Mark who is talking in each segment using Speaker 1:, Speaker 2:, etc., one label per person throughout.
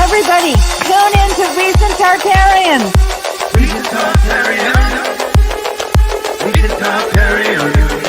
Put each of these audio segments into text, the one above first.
Speaker 1: everybody, tune in to Recent Tartarians.
Speaker 2: Recent Tartarians. Recent Tartarians.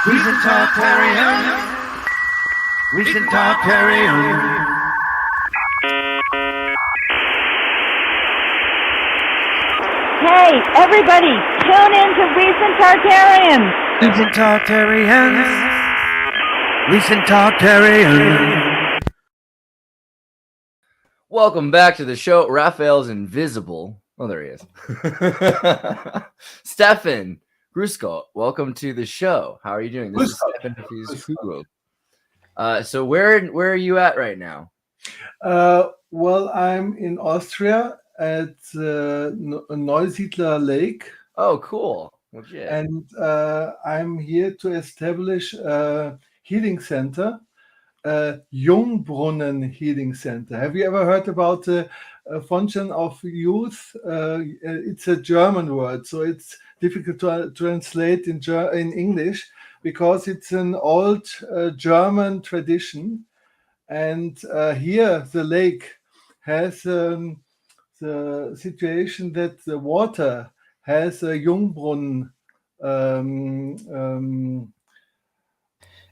Speaker 2: Recent Tartarians. Recent Tartarians.
Speaker 1: Hey, everybody, tune in to Recent Tartarians.
Speaker 2: Recent Tartarians. Recent Tartarians.
Speaker 3: Welcome back to the show. Raphael's invisible. Oh, there he is. Stephan, Grüß Gott. Welcome to the show. How are you doing? This is Stephan Hafiz Kugel. So where are you at right now?
Speaker 4: Well, I'm in Austria at Neusiedler Lake.
Speaker 3: Oh, cool. Legit.
Speaker 4: And I'm here to establish a healing center, Jungbrunnen Healing Center. Have you ever heard about the function of youth? It's a German word, so it's difficult to translate in English because it's an old German tradition. And here the lake has the situation that the water has a Jungbrunnen.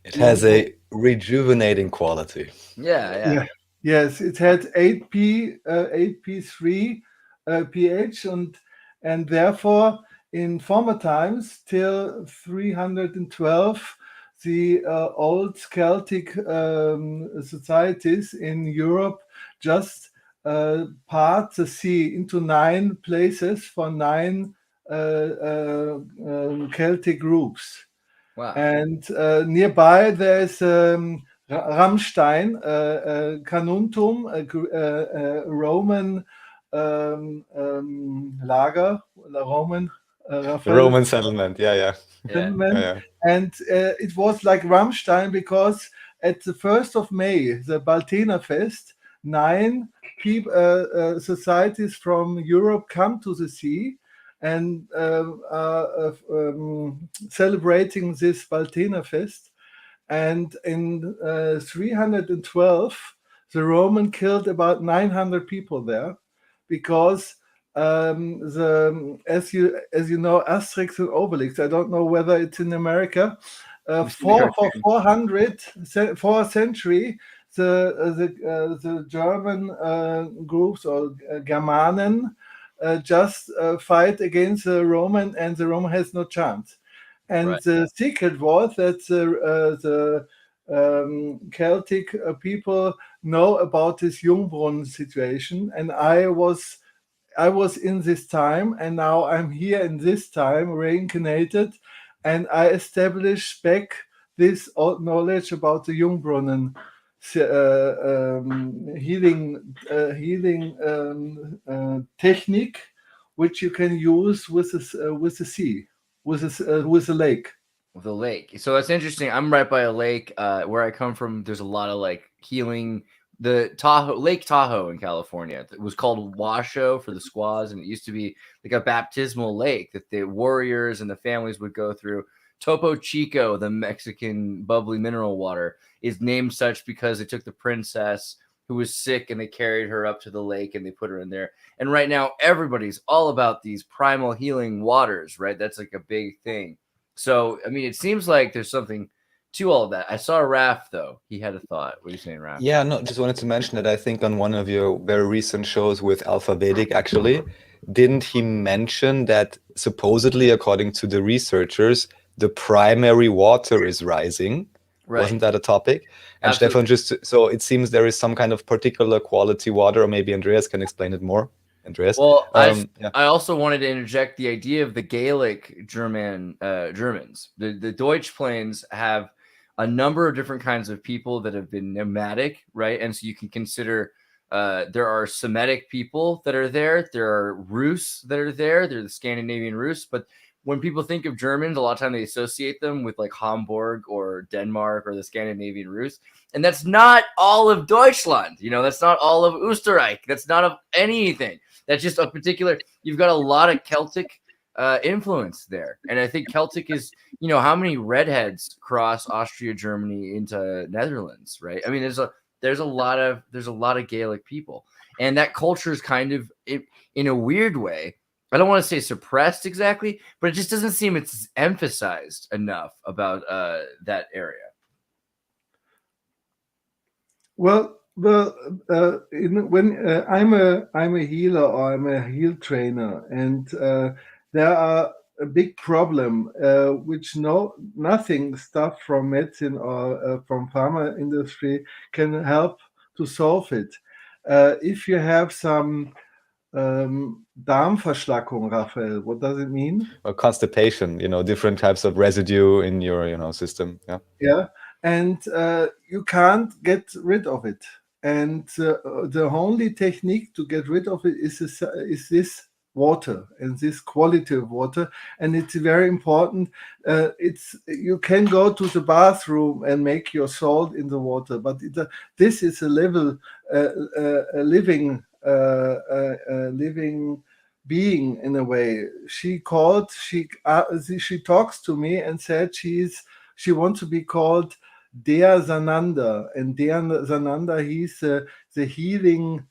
Speaker 5: It has a rejuvenating quality.
Speaker 3: Yeah.
Speaker 4: Yes, it had 8p3 pH, and therefore in former times till 312 the old Celtic societies in Europe just part the sea into 9 places for 9 Celtic groups.
Speaker 3: Wow.
Speaker 4: And nearby there's Rammstein, Carnuntum, Roman lager, Roman
Speaker 5: The Roman settlement, yeah.
Speaker 4: settlement.
Speaker 5: Yeah.
Speaker 4: And it was like Rammstein because at the 1st of May, the Baltener Fest, 9 societies from Europe come to the sea and celebrating this Baltener Fest. And in 312, the Roman killed about 900 people there because as you know, Asterix and Obelix, I don't know whether it's in America, for 4th century, the German groups or Germanen just fight against the Roman, and the Roman has no chance. And
Speaker 3: Right.
Speaker 4: the secret was that the Celtic people know about this Jungbrunnen situation, and I was in this time, and now I'm here in this time, reincarnated, and I established back this old knowledge about the Jungbrunnen healing technique, which you can use with the sea, with the lake.
Speaker 3: With a lake. So it's interesting. I'm right by a lake. Where I come from, there's a lot of like healing. The Lake Tahoe in California. It was called Washoe for the squaws, and it used to be like a baptismal lake that the warriors and the families would go through. Topo Chico, the Mexican bubbly mineral water, is named such because they took the princess who was sick and they carried her up to the lake and they put her in there. And right now, everybody's all about these primal healing waters, right? That's like a big thing. So, I mean, it seems like there's something to all of that. I saw Raph, though. He had a thought. What are you saying, Raph?
Speaker 5: Yeah, no, just wanted to mention that I think on one of your very recent shows with Alphabetic, actually, didn't he mention that supposedly, according to the researchers, the primary water is rising?
Speaker 3: Right.
Speaker 5: Wasn't that a topic? And
Speaker 3: Absolutely.
Speaker 5: Stephan, so it seems there is some kind of particular quality water, or maybe Andreas can explain it more. Andreas?
Speaker 3: Well,
Speaker 5: yeah.
Speaker 3: I also wanted to interject the idea of the Gaelic Germans. The Deutsch plains have a number of different kinds of people that have been nomadic, right? And so you can consider there are Semitic people that are there. There are Rus that are there. They're the Scandinavian Rus. But when people think of Germans, a lot of time they associate them with like Hamburg or Denmark or the Scandinavian Rus. And that's not all of Deutschland. You know, that's not all of Österreich. That's not of anything. That's just a particular, you've got a lot of Celtic influence there. And I think Celtic is, you know, how many redheads cross Austria, Germany into Netherlands, right? I mean, there's a lot of Gaelic people. And that culture is kind of, in a weird way, I don't want to say suppressed exactly, but it just doesn't seem it's emphasized enough about that area.
Speaker 4: Well, when I'm a healer or I'm a heal trainer, and there are a big problem which nothing stuff from medicine or from pharma industry can help to solve it. If you have some Darmverschlackung, Raphael. What does it mean?
Speaker 5: Or constipation, different types of residue in your system. Yeah.
Speaker 4: Yeah, and you can't get rid of it. And the only technique to get rid of it is this water and this quality of water. And it's very important. You can go to the bathroom and make your salt in the water, but this is a level, a living being in a way. She talks to me and said she wants to be called Dea Sananda, and Dea Sananda, he's the healing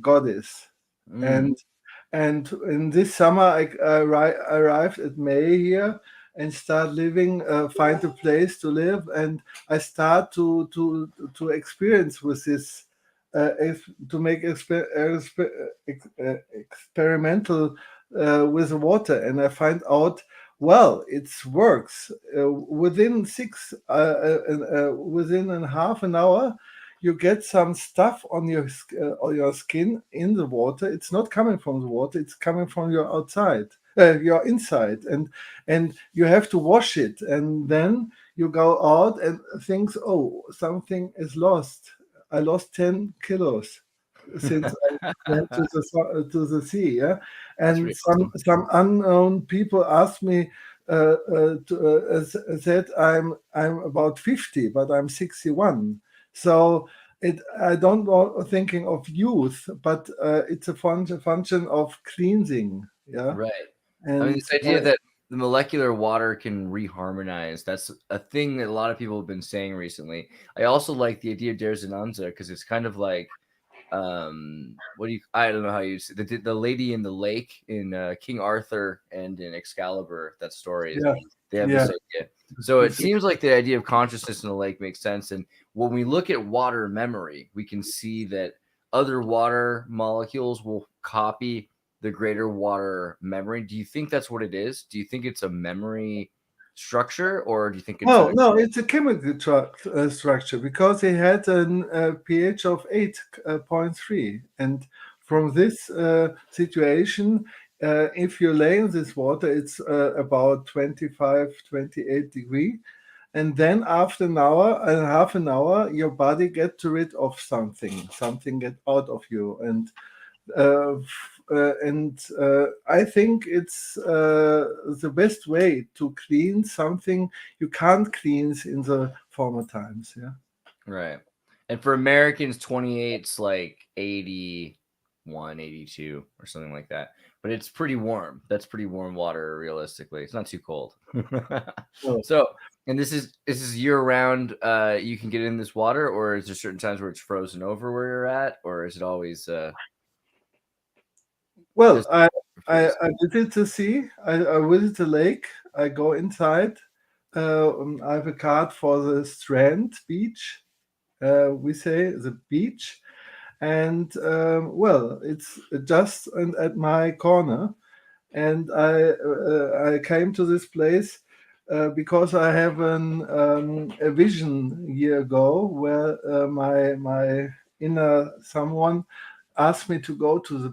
Speaker 4: goddess. And in this summer I arrived at May here and start living, find a place to live, and I start to experience with this, to make experimental with water, and I find out, well, it works. Within a half an hour, you get some stuff on your skin in the water. It's not coming from the water; it's coming from your outside, your inside, and you have to wash it, and then you go out and think, oh, something is lost. I lost 10 kilos since I went to the sea, yeah. And some unknown people asked me, said I'm about 50, but I'm 61. So I don't know, thinking of youth, but it's a function of cleansing, yeah.
Speaker 3: Right.
Speaker 4: And
Speaker 3: I mean, this idea that the molecular water can reharmonize, that's a thing that a lot of people have been saying recently. I also like the idea of Der Zenanza, because it's kind of like, I don't know how you say the lady in the lake in King Arthur and in Excalibur, that story.
Speaker 4: Yeah.
Speaker 3: They have this idea. So it seems like the idea of consciousness in the lake makes sense. And when we look at water memory, we can see that other water molecules will copy the greater water memory. Do you think that's what it is? Do you think it's a memory structure, or do you think it's
Speaker 4: no, it's a chemical structure, because it had a pH of 8.3, and from this situation, if you lay in this water, it's about 25-28 degree, and then after an hour and half an hour, your body gets rid of something get out of you, and I think it's the best way to clean something you can't cleanse in the former times. Yeah.
Speaker 3: Right. And for Americans, 28's like 81, 82 or something like that. But it's pretty warm. That's pretty warm water, realistically. It's not too cold. So, and this is year round. You can get in this water, or is there certain times where it's frozen over where you're at, or is it always
Speaker 4: well, I visit the sea. I visit the lake. I go inside. I have a card for the strand beach. We say the beach, and well, it's just at my corner. And I came to this place because I have a vision a year ago where my inner someone asked me to go to this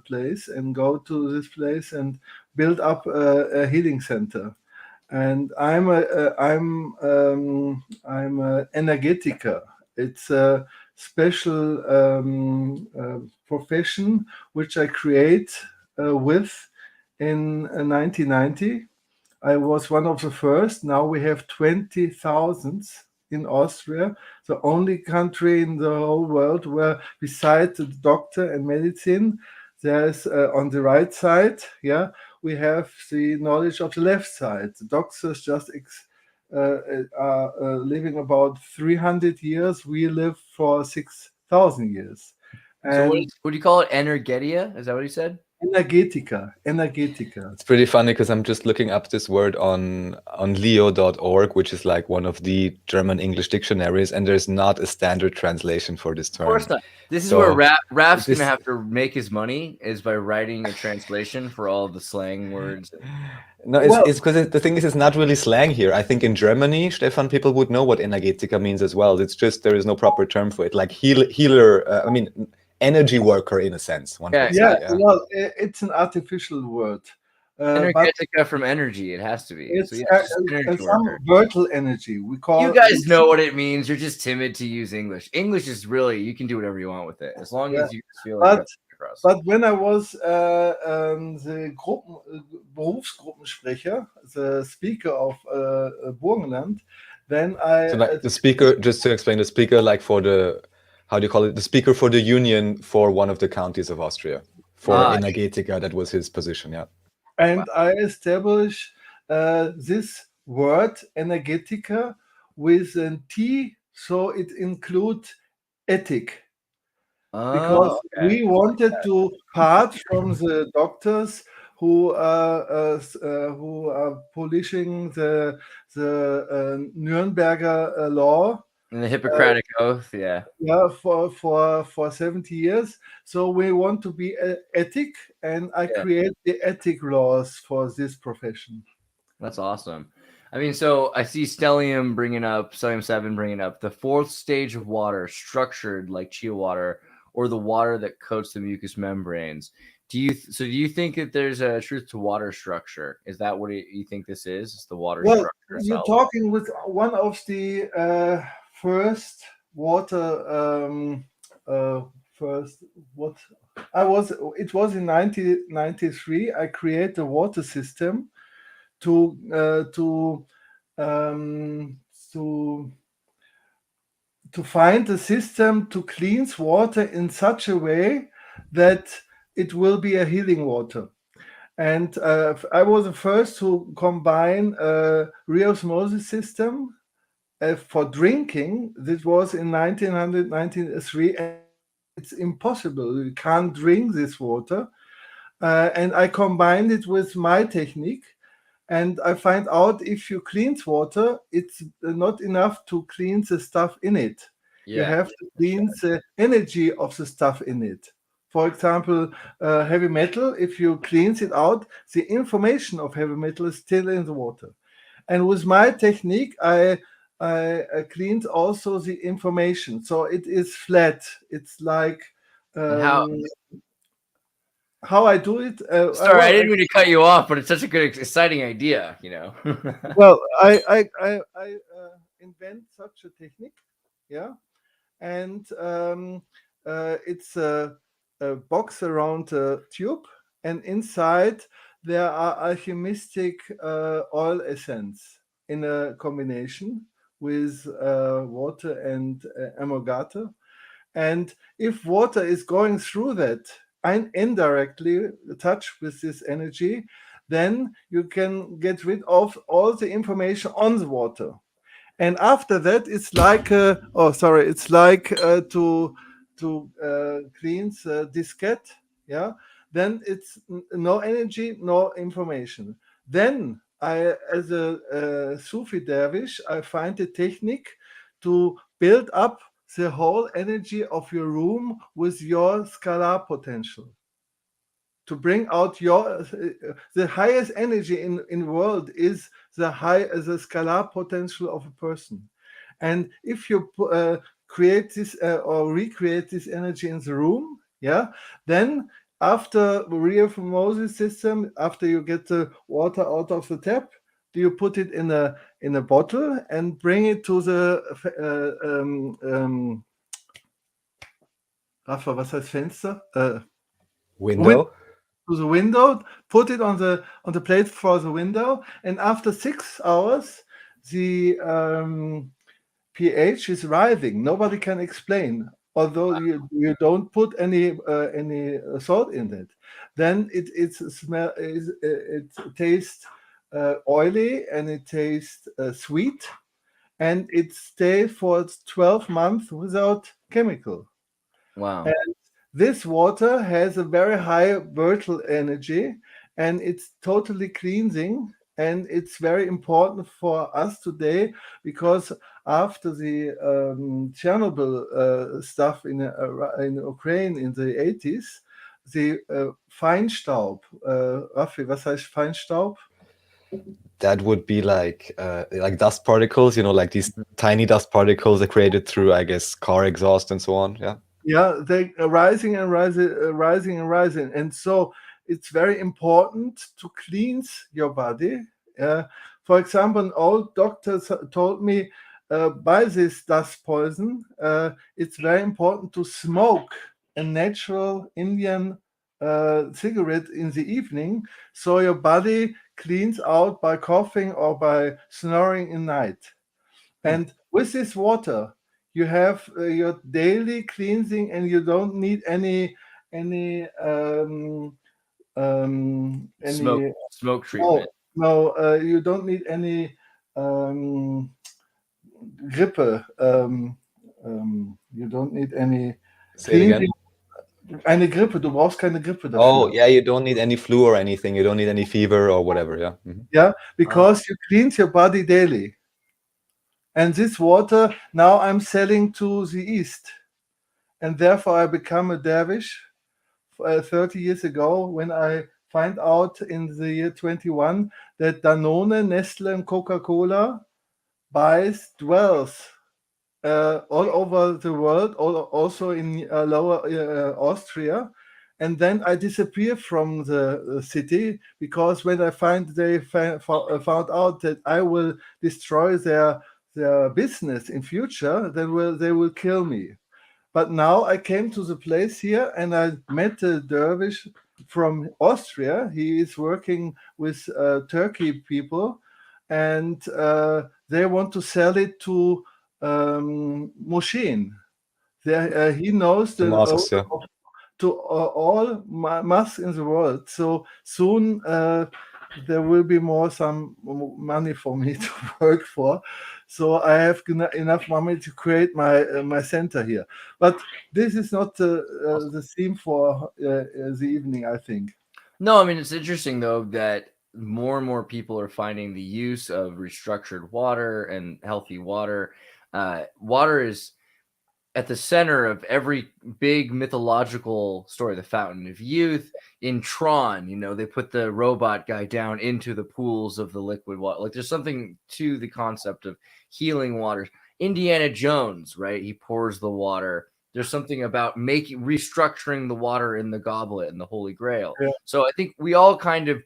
Speaker 4: place and build up a healing center. And I'm an energetica. It's a special profession which I create with in 1990. I was one of the first. Now we have 20,000 in Austria, the only country in the whole world where, besides the doctor and medicine, there's on the right side, yeah, we have the knowledge of the left side. The doctors just are living about 300 years. We live for 6,000 years. And
Speaker 3: so what do you call it? Energetia? Is that what he said?
Speaker 4: Energetica.
Speaker 5: It's pretty funny because I'm just looking up this word on leo.org, which is like one of the German English dictionaries, and there's not a standard translation for this term.
Speaker 3: Of course not. This is where Rap's going to have to make his money, is by writing a translation for all of the slang words.
Speaker 5: No, it's because the thing is, it's not really slang here. I think in Germany, Stephan, people would know what Energetica means as well. It's just there is no proper term for it. Like healer, energy worker in a sense. One
Speaker 3: Yeah,
Speaker 5: could say,
Speaker 4: Yeah, well, it's an artificial word, but
Speaker 3: Energetica from energy, it has to be.
Speaker 4: it's
Speaker 3: So yeah, just energy
Speaker 4: some
Speaker 3: worker.
Speaker 4: virtual energy. We call
Speaker 3: You guys know what it means. You're just timid to use English. English is really, you can do whatever you want with it as long
Speaker 4: Yeah,
Speaker 3: as you just feel like
Speaker 4: but
Speaker 3: you're across.
Speaker 4: but when I was the Berufsgruppensprecher, the speaker of Burgenland, then I
Speaker 5: so like the speaker, just to explain, the speaker like for the, how do you call it? The speaker for the union for one of the counties of Austria. For Energetica, that was his position, yeah.
Speaker 4: and I established this word Energetica with a T, so it includes ethic. Because we wanted to part from the doctors who are polishing the Nürnberger law.
Speaker 3: And the Hippocratic Oath,
Speaker 4: Yeah, for 70 years. So we want to be ethic, and I create the ethic laws for this profession.
Speaker 3: That's awesome. I mean, so I see Stellium 7 bringing up the fourth stage of water, structured like chill water, or the water that coats the mucous membranes. Do you think that there's a truth to water structure? Is that what you think this is? It's the water structure itself?
Speaker 4: You're talking with one of the first water it was in 1993. I created a water system to find a system to cleanse water in such a way that it will be a healing water. And I was the first to combine a reosmosis system for drinking. This was in 1993, and it's impossible. You can't drink this water. And I combined it with my technique. And I find out if you cleanse water, it's not enough to clean the stuff in it. You have to clean the energy of the stuff in it. For example, heavy metal, if you cleanse it out, the information of heavy metal is still in the water. And with my technique, I cleaned also the information. So it is flat. It's like... how I do it.
Speaker 3: Sorry, I didn't mean to cut you off, but it's such a good, exciting idea, you know.
Speaker 4: Well, I invent such a technique, yeah, and it's a box around a tube, and inside there are alchemistic oil essence in a combination with water and emulgator, and if water is going through that and indirectly touch with this energy, then you can get rid of all the information on the water. And after that, it's like to cleanse the diskette. Yeah. Then it's no energy, no information. Then I, as a Sufi dervish, I find a technique to build up the whole energy of your room with your scalar potential, to bring out the highest energy in the world is the scalar potential of a person. And if you create this or recreate this energy in the room, yeah, then after the reosmosis system, after you get the water out of the tap, you put it in a bottle and bring it to the Rafa, was heißt Fenster?
Speaker 5: Window.
Speaker 4: To the window, put it on the plate for the window, and after 6 hours, the pH is rising. Nobody can explain, although you don't put any salt in it. Then it tastes oily, and it tastes sweet, and it stays for 12 months without chemical.
Speaker 3: Wow.
Speaker 4: And this water has a very high virtual energy, and it's totally cleansing, and it's very important for us today, because after the Chernobyl stuff in Ukraine in the 80s, the Feinstaub, Raffi, was heißt Feinstaub?
Speaker 5: That would be like dust particles, like these tiny dust particles are created through, I guess, car exhaust and so on. Yeah.
Speaker 4: Yeah, they are rising and rising, rising and rising, and so it's very important to cleanse your body. For example, an old doctor told me, by this dust poison, it's very important to smoke a natural Indian cigarette in the evening, so your body cleans out by coughing or by snoring in night. And with this water, you have your daily cleansing, and you don't need any
Speaker 3: Smoke
Speaker 4: any
Speaker 3: smoke
Speaker 4: no
Speaker 3: treatment.
Speaker 4: no you don't need any um, Grippe. You don't need any
Speaker 5: Say it again.
Speaker 4: cleansing. Eine Grippe. Du brauchst keine Grippe
Speaker 5: Oh,
Speaker 4: dafür.
Speaker 5: yeah, you don't need any flu or anything. You don't need any fever or whatever. Yeah. Mhm.
Speaker 4: Yeah,
Speaker 3: Oh,
Speaker 4: because you cleanse your body daily. And this water now I'm selling to the East, and therefore I become a dervish 30 years ago, when I find out in the year 21 that Danone, Nestle, and Coca-Cola dwells all over the world, also in lower Austria. And then I disappear from the city, because when they found out that I will destroy their business in future, they will kill me. But now I came to the place here, and I met a dervish from Austria. He is working with Turkey people, and they want to sell it to Moscheen. He knows
Speaker 5: The
Speaker 4: the
Speaker 5: mosques, yeah.
Speaker 4: to all mosques in the world. So soon there will be some money for me to work for. So I have enough money to create my center here. But this is not the theme for the evening, I think.
Speaker 3: no, I mean, it's interesting though that more and more people are finding the use of restructured water and healthy water. Water is at the center of every big mythological story. The Fountain of Youth in Tron, they put the robot guy down into the pools of the liquid water. Like, there's something to the concept of healing waters. Indiana Jones, right? He pours the water. There's something about restructuring the water in the goblet and the Holy Grail.
Speaker 4: Yeah.
Speaker 3: So I think we all kind of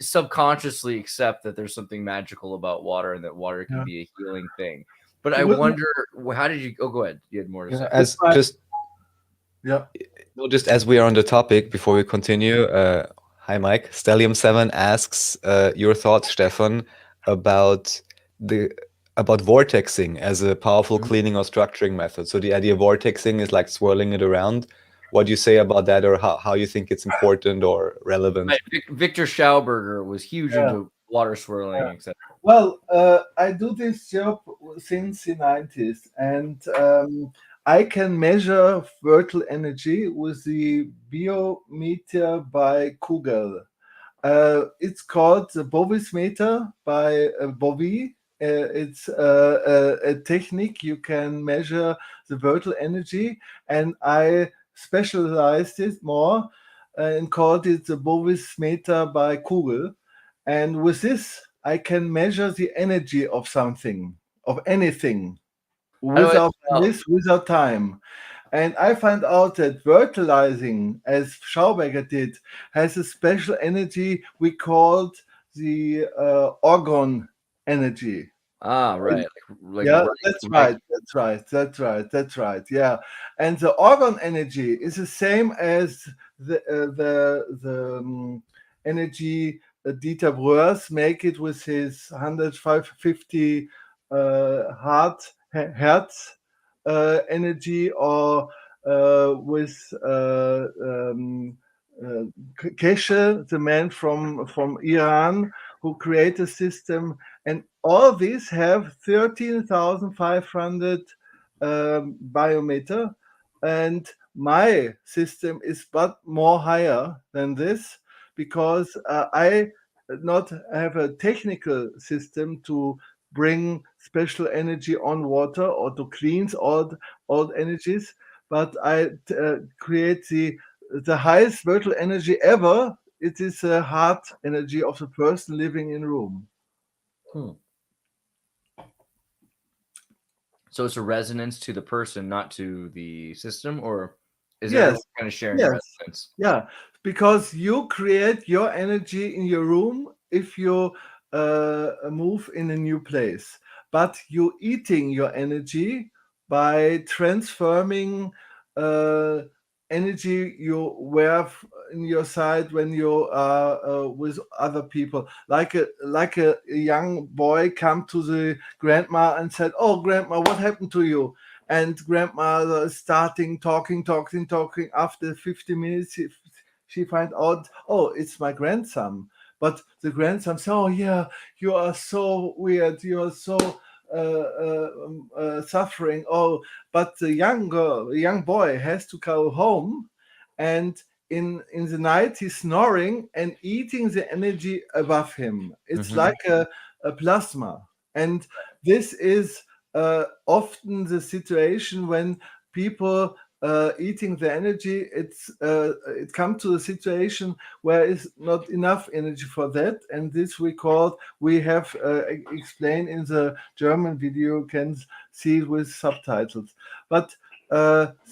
Speaker 3: subconsciously accept that there's something magical about water, and that water can
Speaker 4: Yeah.
Speaker 3: be a healing thing. But I
Speaker 4: With-
Speaker 3: wonder, how did you? Oh, go ahead. You had more to say.
Speaker 5: As
Speaker 4: Right.
Speaker 5: just
Speaker 4: Yeah.
Speaker 5: no, just as we are on the topic, before we continue, hi Mike. Stellium7 asks your thoughts, Stefan, about vortexing as a powerful cleaning or structuring method. So the idea of vortexing is like swirling it around. What do you say about that, or how you think it's important or relevant?
Speaker 3: Right. Victor Schauberger was huge
Speaker 4: Yeah.
Speaker 3: into water swirling,
Speaker 4: Yeah.
Speaker 3: etc.
Speaker 4: Well, I do this job since the 90s, and I can measure virtual energy with the biometer by Kugel. It's called the Bovis meter by Bovi. It's a technique you can measure the virtual energy, and I specialized it more and called it the Bovis meter by Kugel. And with this, I can measure the energy of something, of anything,
Speaker 3: How do I
Speaker 4: without
Speaker 3: tell?
Speaker 4: this, without time. And I found out that virtualizing, as Schauberger did, has a special energy we called the orgon energy.
Speaker 3: Ah, right. Like
Speaker 4: Yeah,
Speaker 3: right,
Speaker 4: that's
Speaker 3: right.
Speaker 4: right. That's right. That's right. That's right. Yeah, and the orgon energy is the same as the energy Dieter Breuers make it with his 150 hertz energy, or with Keshe, the man from Iran who created a system, and all these have 13,500 biometer, and my system is but more higher than this, because I not have a technical system to bring special energy on water or to cleanse all energies, but I create the highest virtual energy ever. It is a heart energy of the person living in room.
Speaker 3: Hmm. So it's a resonance to the person, not to the system, or is
Speaker 4: Yes.
Speaker 3: everyone kind of sharing a
Speaker 4: Yes.
Speaker 3: resonance?
Speaker 4: Yeah, because you create your energy in your room if you move in a new place, but you eating your energy by transforming uh, energy you have in your side when you are with other people. Like a young boy come to the grandma and said, "Oh, grandma, what happened to you?" And grandma starting talking. After 50 minutes, she find out, oh, it's my grandson. But the grandson says, oh yeah, you are so weird. You are so suffering. Oh, but the young boy has to go home, and in the night he's snoring and eating the energy above him. It's
Speaker 3: Mhm.
Speaker 4: like a plasma, and this is often the situation when people eating the energy, it comes to a situation where is not enough energy for that, and this we have explained in the German video. You can see it with subtitles. But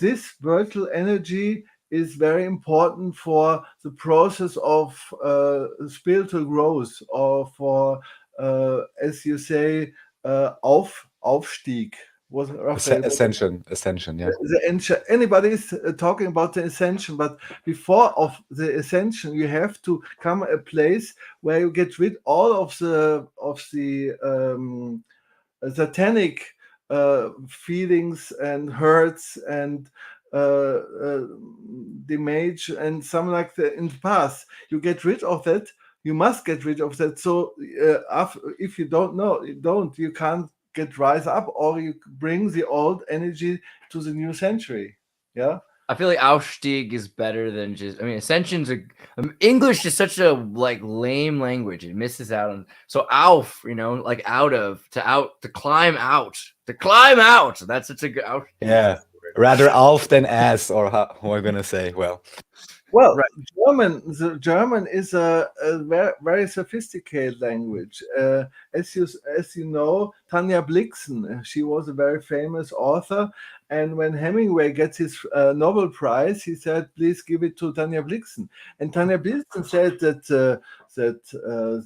Speaker 4: this virtual energy is very important for the process of spiritual growth, or for as you say, Aufstieg. Was Raphael?
Speaker 5: Ascension, yeah.
Speaker 4: Anybody is talking about the ascension, but before of the ascension, you have to come a place where you get rid all of the satanic feelings and hurts and damage and something like that in the past. You get rid of that. You must get rid of that. So if you you can't get rise up, or you bring the old energy to the new century. Yeah.
Speaker 3: I feel like Aufstieg is better than just. I mean, Ascension's English is such a like lame language. It misses out on. So Auf, like out of, to climb out, That's such a good. Aufstieg.
Speaker 5: Yeah, rather auf than as, or how we're gonna say. Well,
Speaker 4: German. The German is a very, very sophisticated language. As you know, Tanja Blixen, she was a very famous author. And when Hemingway gets his Nobel Prize, he said, "Please give it to Tanja Blixen." And Tanja Blixen said that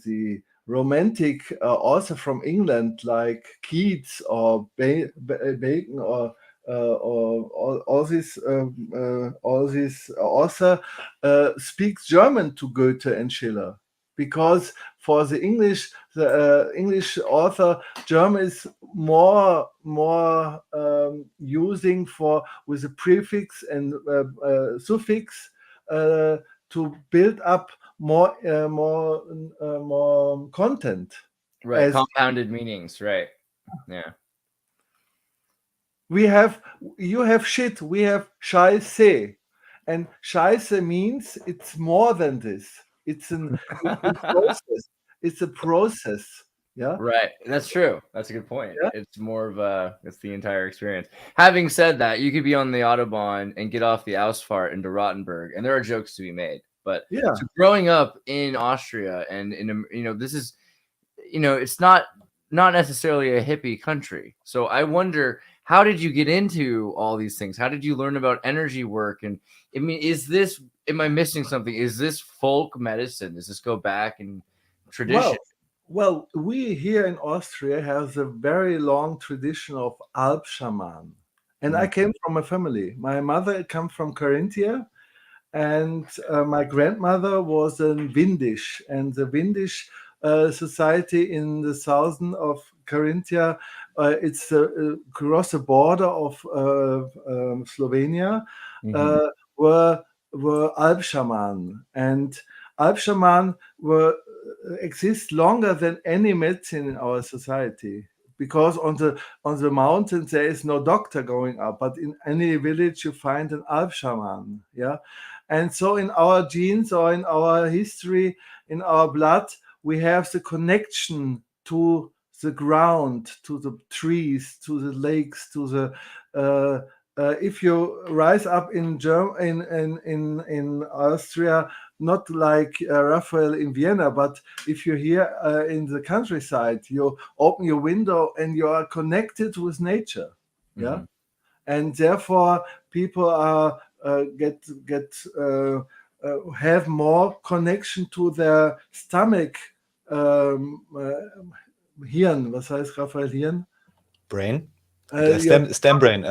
Speaker 4: the romantic author from England, like Keats or Bacon or all these author speaks German to Goethe and Schiller, because for the English author, German is more using for with a prefix and suffix to build up more content.
Speaker 3: Right, compounded meanings. Right. Yeah.
Speaker 4: You have shit, we have Scheiße. And Scheiße means it's more than this. It's a process. It's a process. Yeah.
Speaker 3: Right. That's true. That's a good point.
Speaker 4: Yeah.
Speaker 3: It's more of it's the entire experience. Having said that, you could be on the Autobahn and get off the Ausfahrt into Rottenburg, and there are jokes to be made. But
Speaker 4: Yeah.
Speaker 3: so growing up in Austria and this is, it's not necessarily a hippie country. So I wonder, how did you get into all these things? How did you learn about energy work? And I mean, am I missing something? Is this folk medicine? Does this go back in tradition?
Speaker 4: Well, we here in Austria have a very long tradition of Alp shaman. And I came from a family. My mother came from Carinthia, and my grandmother was a Windisch. And the Windisch society in the southern of Carinthia, it's across the border of Slovenia, were Alp shaman. And Alp shaman exist longer than any medicine in our society, because on the mountains there is no doctor going up, but in any village you find an Alp shaman. Yeah. And so in our genes, or in our history, in our blood, we have the connection to the ground, to the trees, to the lakes, to the if you rise up in Austria, not like Raphael in Vienna, but if you're here in the countryside, you open your window and you are connected with nature. Yeah,
Speaker 3: Mhm.
Speaker 4: and therefore people are have more connection to their stomach. Hirn, was heißt Raphael Hirn?
Speaker 5: Brain?
Speaker 4: Yeah,
Speaker 5: Stem brain.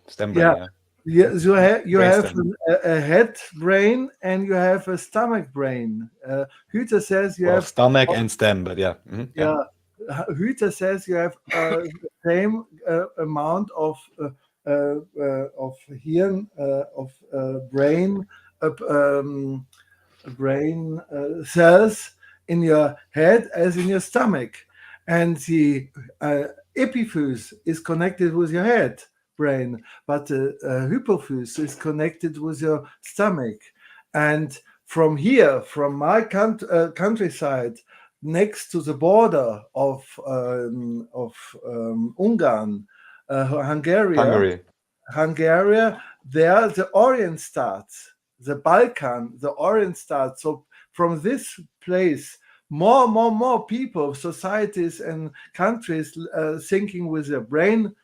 Speaker 5: Stem brain,
Speaker 4: yeah.
Speaker 5: yeah.
Speaker 4: You have
Speaker 5: Brainstem.
Speaker 4: a head brain and you have a stomach brain. Hüter says you
Speaker 5: Well,
Speaker 4: have,
Speaker 5: stomach and stem, but yeah. Yeah.
Speaker 4: yeah. Hüter says you have the same amount of Hirn of brain brain cells in your head as in your stomach, and the epiphyse is connected with your head brain, but the hypophyse is connected with your stomach. And from here, from my countryside, next to the border of Ungarn,
Speaker 5: Hungary.
Speaker 4: Hungary, there the Orient starts, the Balkan, the Orient starts. So from this place, more people, societies, and countries thinking with their brain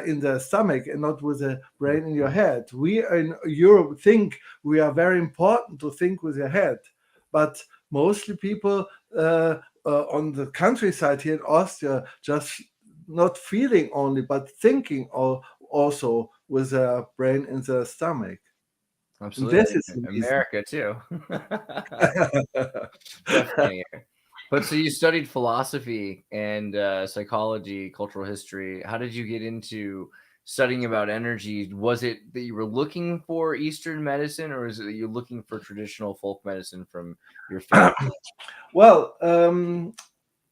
Speaker 4: in their stomach and not with the brain in your head. We in Europe think we are very important to think with your head, but mostly people on the countryside here in Austria just not feeling only, but thinking also with their brain in their stomach. And this
Speaker 3: Absolutely.
Speaker 4: is the reason.
Speaker 3: America too. Definitely. But so you studied philosophy and psychology, cultural history. How did you get into studying about energy? Was it that you were looking for Eastern medicine, or is it that you're looking for traditional folk medicine from your family?
Speaker 4: Well,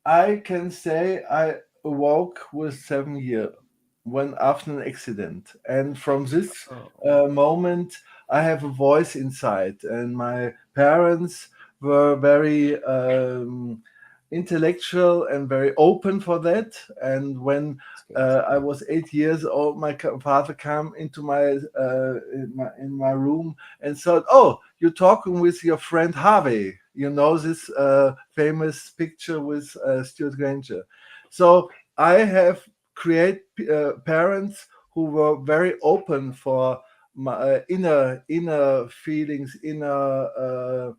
Speaker 4: I can say I awoke with 7 years when after an accident, and from this moment, I have a voice inside, and my parents were very intellectual and very open for that. And when I was 8 years old, my father came into in my room and said, "Oh, you're talking with your friend Harvey. You know this famous picture with Stuart Granger." So I have create parents who were very open for my inner feelings, inner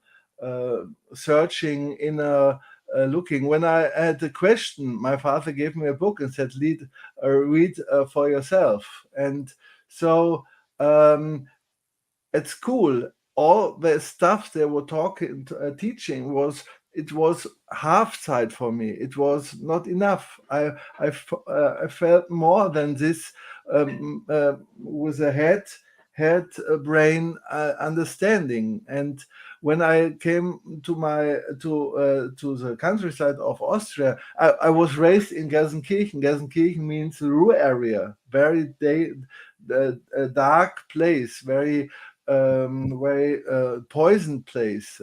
Speaker 4: searching, inner looking. When I had a question, my father gave me a book and said, read for yourself." And so at school, all the stuff they were teaching was half side for me. It was not enough. I felt more than this with a head brain understanding. And when I came to the countryside of Austria, I was raised in Gelsenkirchen. Gelsenkirchen means the Ruhr area, very dark place, very poisoned place,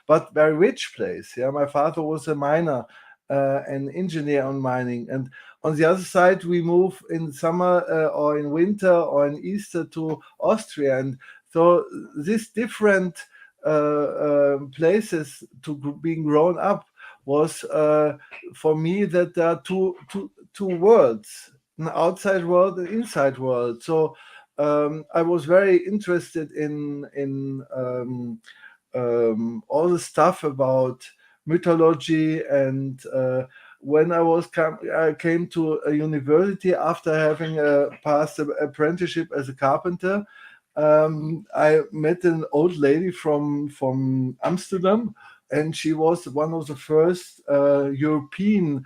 Speaker 4: but very rich place. Yeah, my father was a miner, an engineer on mining, and on the other side we move in summer or in winter or in Easter to Austria, and so these different places to being grown up was for me that there are two worlds, an outside world and inside world. So I was very interested in all the stuff about mythology, and when I came to a university after having passed an apprenticeship as a carpenter. I met an old lady from Amsterdam, and she was one of the first European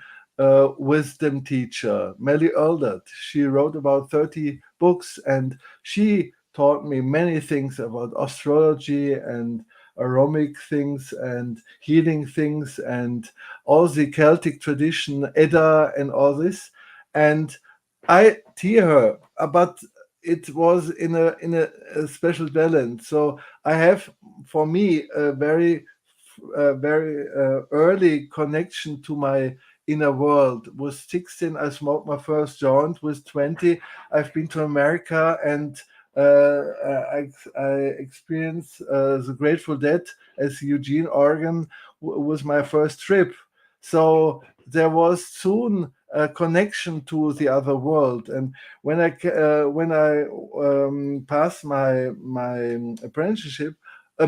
Speaker 4: wisdom teacher, Melly Eldert. She wrote about 30 books, and she taught me many things about astrology and aromatic things and healing things and all the Celtic tradition, Edda and all this. And I hear her, but it was in a special balance. So I have, for me, a very early connection to my inner world. With 16, I smoked my first joint. With 20, I've been to America, and I experienced the Grateful Dead as Eugene, Oregon, was my first trip. So there was soon connection to the other world. And when I passed my apprenticeship,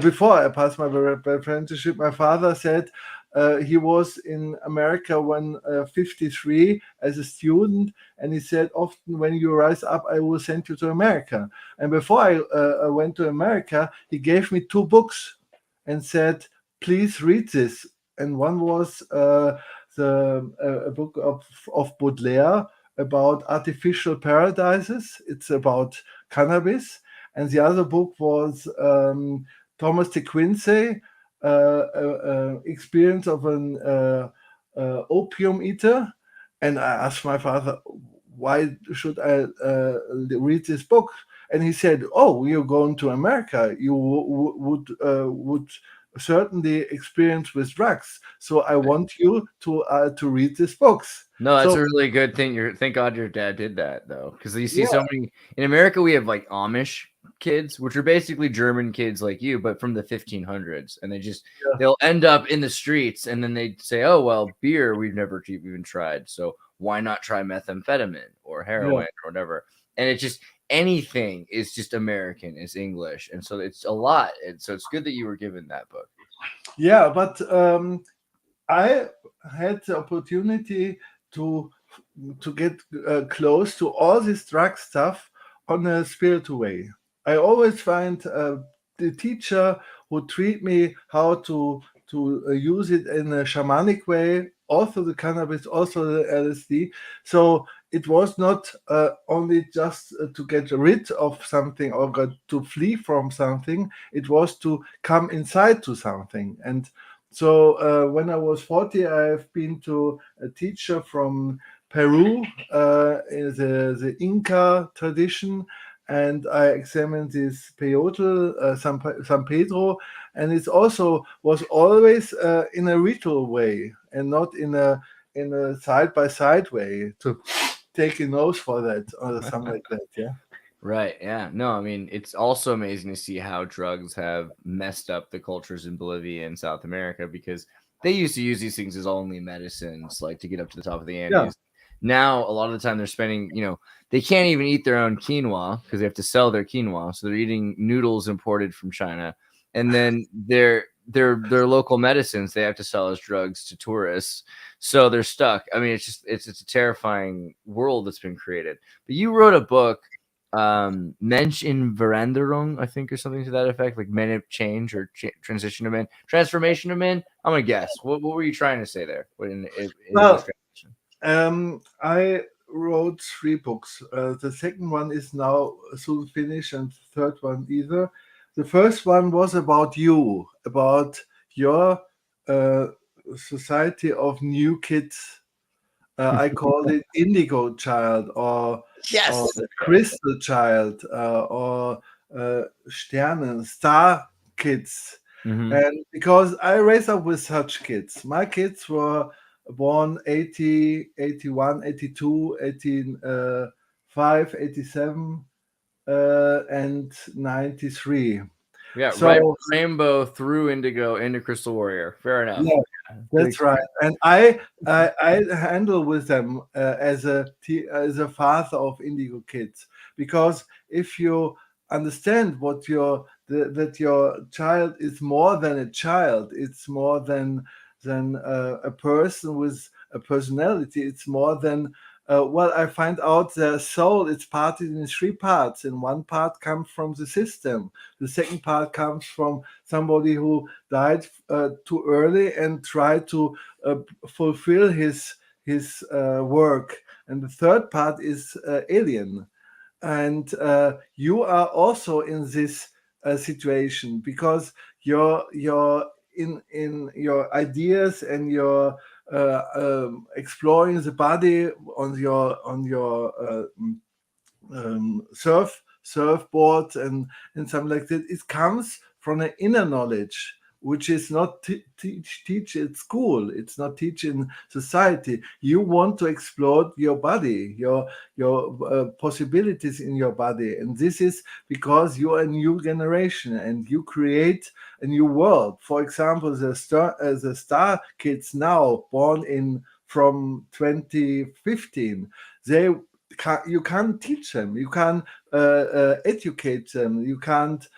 Speaker 4: before I passed my apprenticeship, my father said he was in America when 53 as a student, and he said, often when you rise up, I will send you to America. And before I went to America, he gave me 2 books and said, please read this. And one was a book of Baudelaire about artificial paradises. It's about cannabis. And the other book was Thomas de Quincey, experience of an opium eater. And I asked my father, why should I read this book? And he said, oh, you're going to America. You would certainly experience with drugs. So I want you to read these books.
Speaker 3: No, that's
Speaker 4: So-
Speaker 3: a really good thing. Thank God your dad did that, though, because you see
Speaker 4: Yeah.
Speaker 3: so many in America. We have like Amish kids, which are basically German kids like you, but from the 1500s, and they'll end up in the streets, and then they say, "Oh well, beer we've never even tried, so why not try methamphetamine or heroin or whatever?" And it's just anything is just American, is English, and so it's a lot. And so it's good that you were given that book.
Speaker 4: Yeah, but I had the opportunity to get close to all this drug stuff on a spiritual way. I always find the teacher who treat me how to use it in a shamanic way, also the cannabis, also the LSD. So it was not only just to get rid of something or to flee from something. It was to come inside to something. And so when I was 40, I've been to a teacher from Peru, in the Inca tradition, and I examined this peyote, San Pedro, and it also was always in a ritual way and not in a side by side way to take a nose for that or something like that. Yeah.
Speaker 3: Right. Yeah. No, I mean, it's also amazing to see how drugs have messed up the cultures in Bolivia and South America, because they used to use these things as only medicines, like to get up to the top of the Andes.
Speaker 4: Yeah.
Speaker 3: Now, a lot of the time they're spending, they can't even eat their own quinoa because they have to sell their quinoa. So they're eating noodles imported from China. And then their local medicines, they have to sell as drugs to tourists. So they're stuck. I mean, it's a terrifying world that's been created. But you wrote a book, Mensch in Veränderung, I think, or something to that effect, like men of change or transition to men, transformation of men. I'm gonna guess. What were you trying to say there? In
Speaker 4: Well,
Speaker 3: English translation?
Speaker 4: I wrote 3 books. The second one is now soon finished, and the third one either. The first one was about you, about your society of new kids. I called it Indigo Child or Crystal Child or Sterne, Star Kids.
Speaker 3: Mhm.
Speaker 4: And because I raised up with such kids, my kids were born 80, 81, 82, 85, 87, and 93.
Speaker 3: Yeah,
Speaker 4: So-
Speaker 3: right. Rainbow through Indigo into Crystal Warrior. Fair enough.
Speaker 4: Yeah, that's right. And I handle with them as a father of Indigo kids, because if you understand that your child is more than a child, it's more than a person with a personality. It's more than I find out their soul. It's parted in 3 parts, and one part comes from the system. The second part comes from somebody who died too early and tried to fulfill his work, and the third part is alien. And you are also in this situation, because you're in your ideas and your exploring the body on your surfboard and something like that. It comes from an inner knowledge, which is not teach at school. It's not teach in society. You want to explore your body, your possibilities in your body, and this is because you are a new generation and you create a new world. For example, the star kids now born in from 2015. You can't teach them. You can't educate them. You can't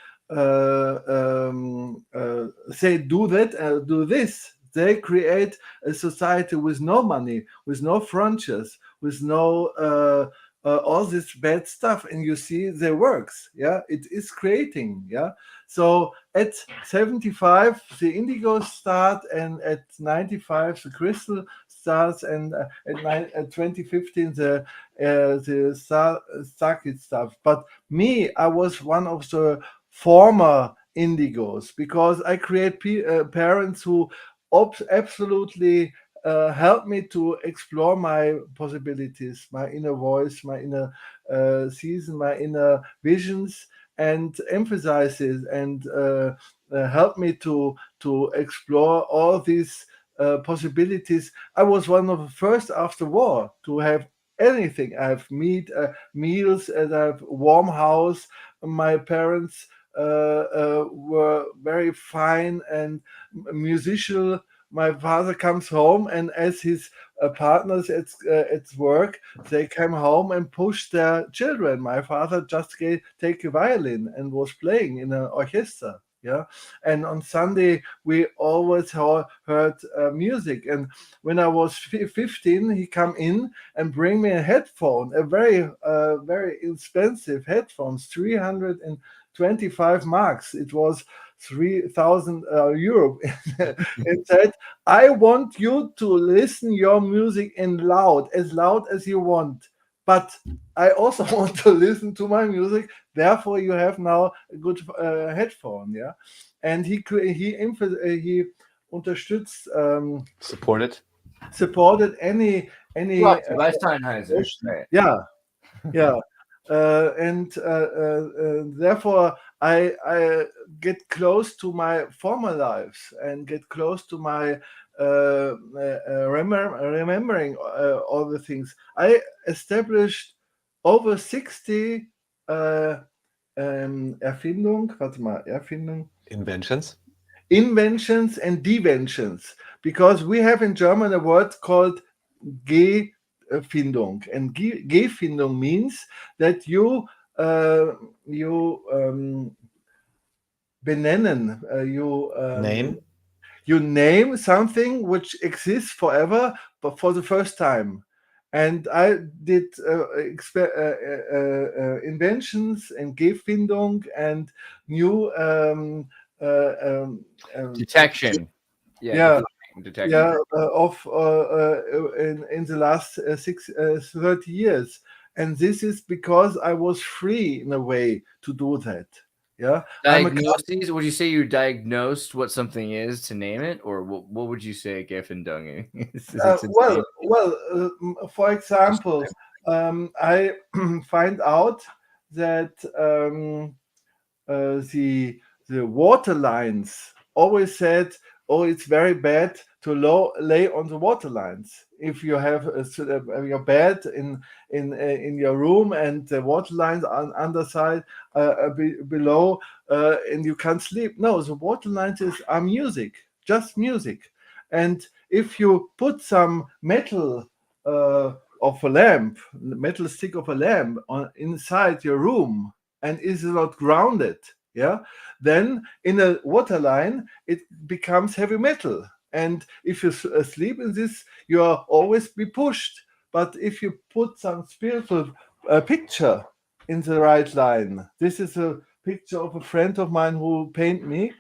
Speaker 4: say do that, do this. They create a society with no money, with no frontiers, with no all this bad stuff, and you see their works. Yeah, it is creating. Yeah, so at 75 the indigos start, and at 95 the crystal starts, and at 2015 the Sakit stuff. But me, I was one of the former indigos, because I create parents who absolutely help me to explore my possibilities, my inner voice, my inner season, my inner visions, and emphasizes and help me to explore all these possibilities. I was one of the first after war to have anything. I have meals, and I have warm house. My parents were very fine and musical. My father comes home, and as his partners at work, they came home and pushed their children. My father just take a violin and was playing in an orchestra. Yeah, and on Sunday we always heard music. And when I was 15, he come in and bring me a headphone, a very expensive headphones, 325 marks. It was 3,000 euro. It said, I want you to listen your music in loud as you want, but I also want to listen to my music. Therefore, you have now a good headphone. Yeah, and he unterstützt, supported any
Speaker 3: Westernheiser. Right.
Speaker 4: yeah. And therefore I get close to my former lives and get close to my remembering all the things. I established over 60 inventions and deventions, because we have in German a word called Gehfindung, and Gehfindung means that you benennen, you name something which exists forever, but for the first time. And I did inventions and Gehfindung and new
Speaker 3: detection. Detection.
Speaker 4: Yeah, in the last 30 years. And this is because I was free in a way to do that. Yeah.
Speaker 3: Diagnoses? Would you say you diagnosed what something is to name it, or what would you say Gehfindung is?
Speaker 4: For example, I find out that the water lines always said, oh, it's very bad to lay on the water lines. If you have your bed in your room and the water lines on underside below, and you can't sleep. No, the water lines are music, just music. And if you put some metal of a lamp, metal stick of a lamp inside your room, and is not grounded, yeah, then in a water line it becomes heavy metal. And if you sleep in this, you are always be pushed. But if you put some spiritual picture in the right line, this is a picture of a friend of mine who painted me,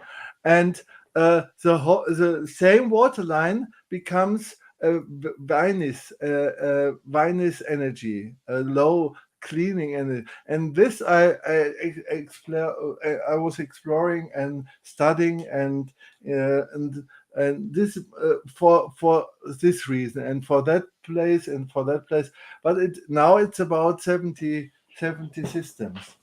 Speaker 4: and the same water line becomes a vinous energy, a low cleaning energy. And this I was exploring and studying, and this for this reason, and for that place, and for that place. But now it's about 70 systems.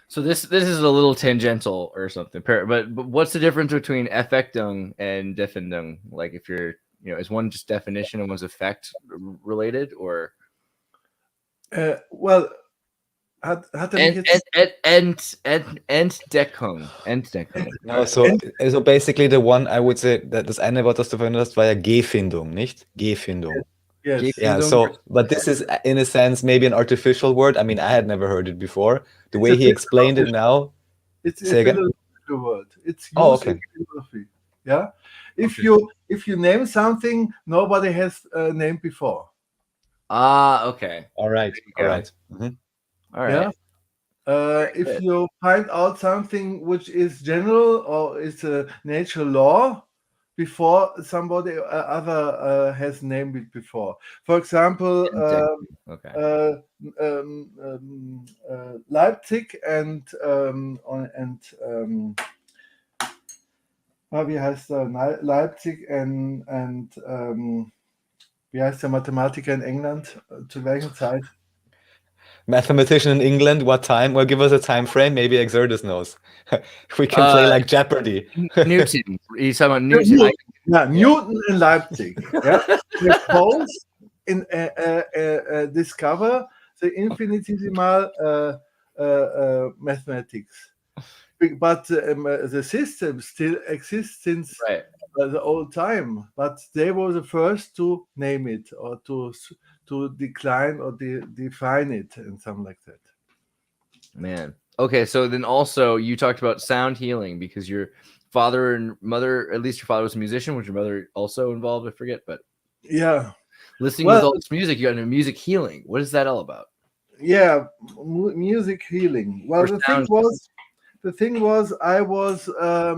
Speaker 3: So this is a little tangential or something, but what's the difference between Effektung and Defendung? Like, if you're, is one just definition and one's effect related, or?
Speaker 4: Well, hat mich jetzt...
Speaker 3: Entdeckung.
Speaker 5: No, so basically the one, I would say, that das eine Wort, das du verwendet hast, war ja Gehfindung, nicht? Gehfindung.
Speaker 4: Yes.
Speaker 5: Yeah, so but this is in a sense maybe an artificial word. I mean, I had never heard it before. The way he explained it now.
Speaker 4: It's a
Speaker 5: Say again?
Speaker 4: philosophical word. It's
Speaker 5: Oh,
Speaker 4: used in
Speaker 5: okay.
Speaker 4: philosophy. Yeah. If
Speaker 5: Okay.
Speaker 4: you name something nobody has named before.
Speaker 3: Okay.
Speaker 5: All right.
Speaker 3: There you
Speaker 5: All
Speaker 3: go.
Speaker 5: right. Mhm.
Speaker 3: All right.
Speaker 4: Yeah. If
Speaker 3: good.
Speaker 4: you find out something which is general or is a natural law before somebody has named it before. For example,
Speaker 3: Okay.
Speaker 4: Leipzig and wie heißt er? Leipzig and wie heißt der Mathematiker in England? Zu welcher Zeit?
Speaker 5: Mathematician in England, what time? Well, give us a time frame. Maybe Xirtus knows. We can play like Jeopardy.
Speaker 3: Newton. He's talking about Newton.
Speaker 4: Newton in Leipzig. Yeah, they both discover the infinitesimal mathematics, but the system still exists since
Speaker 3: Right.
Speaker 4: the old time. But they were the first to name it or to decline or define it and something like that.
Speaker 3: Man. Okay, so then also you talked about sound healing because your father and mother, at least your father was a musician. Was your mother also involved? I forget, but
Speaker 4: Yeah.
Speaker 3: listening
Speaker 4: Well-
Speaker 3: with all this music, you got into music healing. What is that all about?
Speaker 4: Yeah, music healing. Well,
Speaker 3: Or
Speaker 4: the
Speaker 3: sound
Speaker 4: thing was, I was a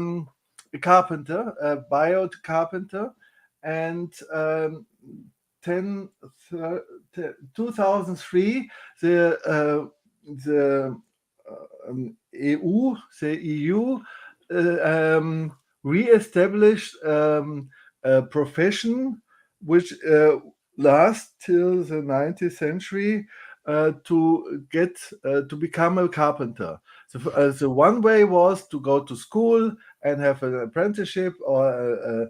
Speaker 4: carpenter, a bio carpenter, and 2003, the EU, the EU, re-established a profession which lasts till the 19th century to get to become a carpenter. So the one way was to go to school and have an apprenticeship or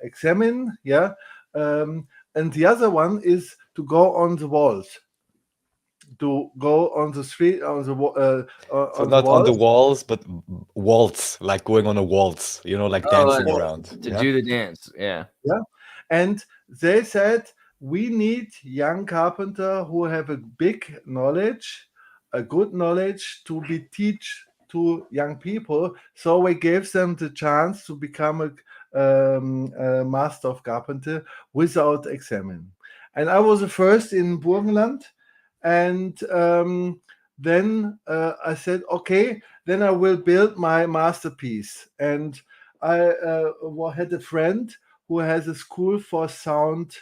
Speaker 4: examine, yeah. And the other one is to go on the walls, to go on the street, on the
Speaker 5: So not on the walls, but waltz, like going on a waltz, like dancing around.
Speaker 3: to
Speaker 5: Yeah?
Speaker 3: do the dance. Yeah.
Speaker 4: Yeah. And they said, we need young carpenter who have a big knowledge, a good knowledge to be teach to young people. So we gave them the chance to become a master of carpenter without examine. And I was the first in Burgenland. And then I said, okay, then I will build my masterpiece. And I had a friend who has a school for sound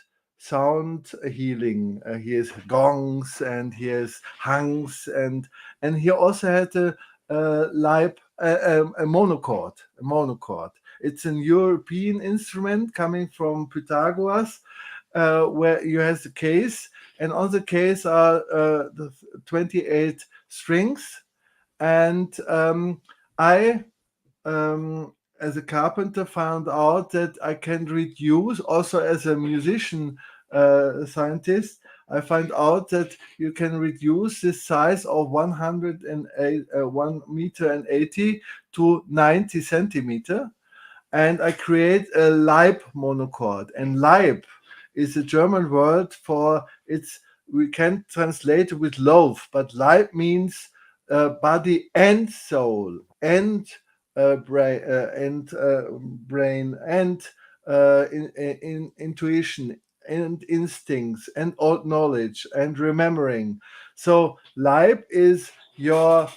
Speaker 4: healing. He has gongs and he has hangs and he also had a monochord. A monochord. It's an European instrument coming from Pythagoras, where you have the case, and on the case are the 28 strings, and I. As a carpenter, found out that I can reduce, also as a musician scientist, I find out that you can reduce the size of 1 meter and 80 to 90 centimeter. And I create a Leib monochord. And Leib is a German word for we can translate it with loaf, but Leib means body and soul and brain and intuition and instincts and old knowledge and remembering. So Leib is your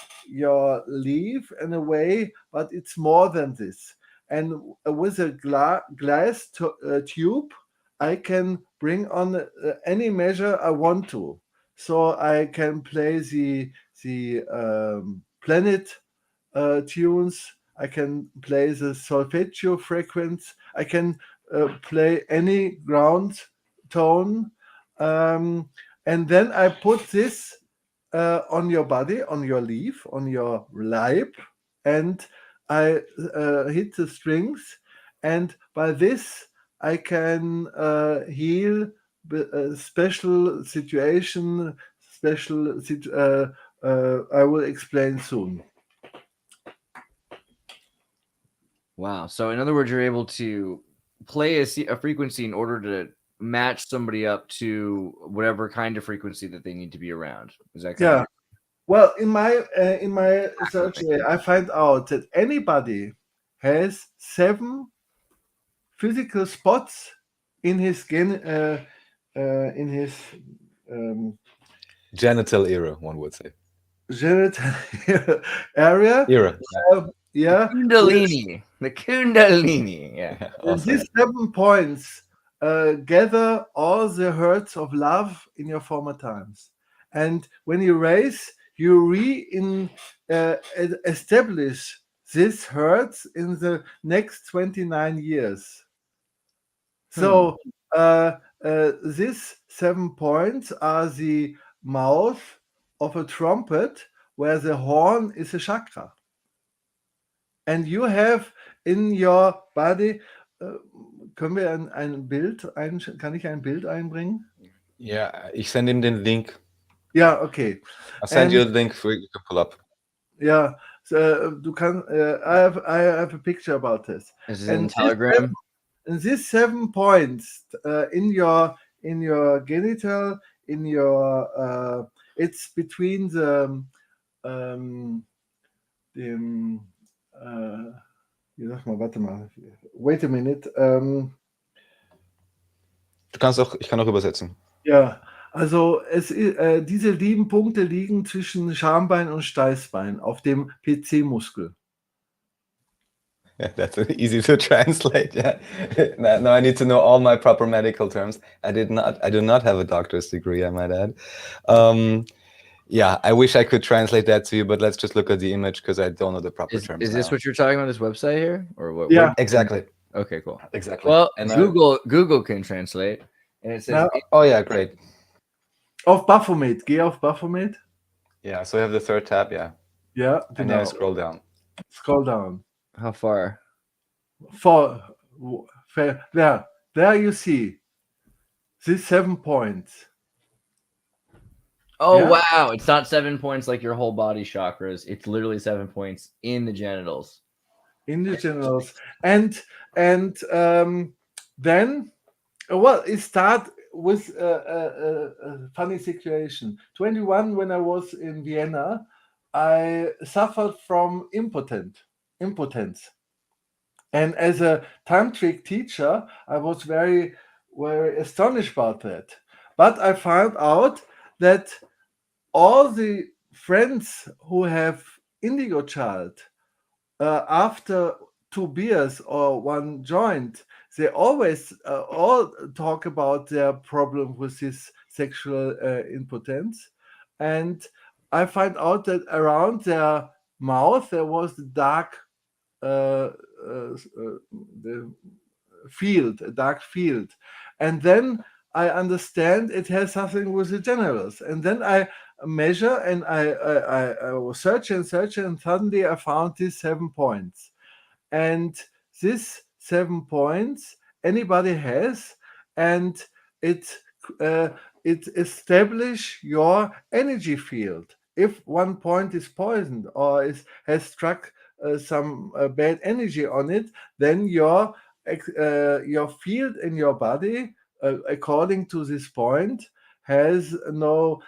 Speaker 4: leaf in a way, but it's more than this. And with a glass tube, I can bring on any measure I want to. So I can play the planet tunes. I can play the solfeggio frequency. I can play any ground tone. And then I put this on your body, on your leaf, on your Leib, and I hit the strings. And by this, I can heal a special situation, I will explain soon.
Speaker 3: Wow. So in other words, you're able to play a frequency in order to match somebody up to whatever kind of frequency that they need to be around. Is that
Speaker 4: Yeah.
Speaker 3: correct?
Speaker 4: Well, in my search, I find out that anybody has 7 physical spots in his um,
Speaker 5: Genital era, one would say.
Speaker 4: genital area.
Speaker 5: Era.
Speaker 4: Yeah,
Speaker 3: Kundalini. The Kundalini. Yeah.
Speaker 5: Yeah,
Speaker 4: and
Speaker 5: also,
Speaker 4: these 7 points gather all the hurts of love in your former times. And when you raise, you establish this hurts in the next 29 years. So these 7 points are the mouth of a trumpet where the horn is a chakra. And you have in your body, können wir ein Bild kann ich ein Bild einbringen?
Speaker 5: yeah, ich send him the link.
Speaker 4: Ja, okay.
Speaker 5: I'll send you a
Speaker 4: And-
Speaker 5: link for you to pull up.
Speaker 4: Yeah, so du kannst, I have a picture about this.
Speaker 3: Is it
Speaker 4: And
Speaker 3: in
Speaker 4: this
Speaker 3: Telegram?
Speaker 4: And these 7 points in your genital, in your it's between the wie sag mal, warte mal, wait a minute.
Speaker 5: Ich kann auch übersetzen.
Speaker 4: Ja, also diese 7 Punkte liegen zwischen Schambein und Steißbein auf dem PC-Muskel.
Speaker 5: Yeah, that's easy to translate. Yeah. Now I need to know all my proper medical terms. I do not have a doctor's degree, I might add. Yeah, I wish I could translate that to you, but let's just look at the image because I don't know the proper terms.
Speaker 3: Is this
Speaker 5: now.
Speaker 3: what you're talking about? This website here, or what?
Speaker 4: Yeah.
Speaker 5: Exactly.
Speaker 3: Okay, cool.
Speaker 5: Exactly.
Speaker 3: Well,
Speaker 5: And
Speaker 3: Google can translate, and it says
Speaker 4: Now,
Speaker 5: oh yeah, great.
Speaker 4: auf Baphomet, geh auf Baphomet.
Speaker 5: Yeah, so we have the 3rd tab, yeah.
Speaker 4: Ja,
Speaker 5: And then I
Speaker 4: genau.
Speaker 5: scroll down.
Speaker 4: Scroll down.
Speaker 3: how far?
Speaker 4: There you see these 7 points.
Speaker 3: Oh
Speaker 4: Yeah.
Speaker 3: wow! It's not 7 points like your whole body chakras. It's literally 7 points in the genitals.
Speaker 4: In the generals, and then it start with a funny situation. 21, when I was in Vienna, I suffered from impotence, and as a tantric teacher, I was very, very astonished about that. But I found out that all the friends who have indigo child, after 2 beers or 1 joint, they always all talk about their problem with this sexual impotence. And I find out that around their mouth there was the dark the field, a dark field. And then I understand it has something with the genitals. And then I measure and I was searching, and suddenly I found these 7 points. And these 7 points anybody has, and it establish your energy field. If 1 point is poisoned or has struck some bad energy on it, then your field in your body, according to this point, has no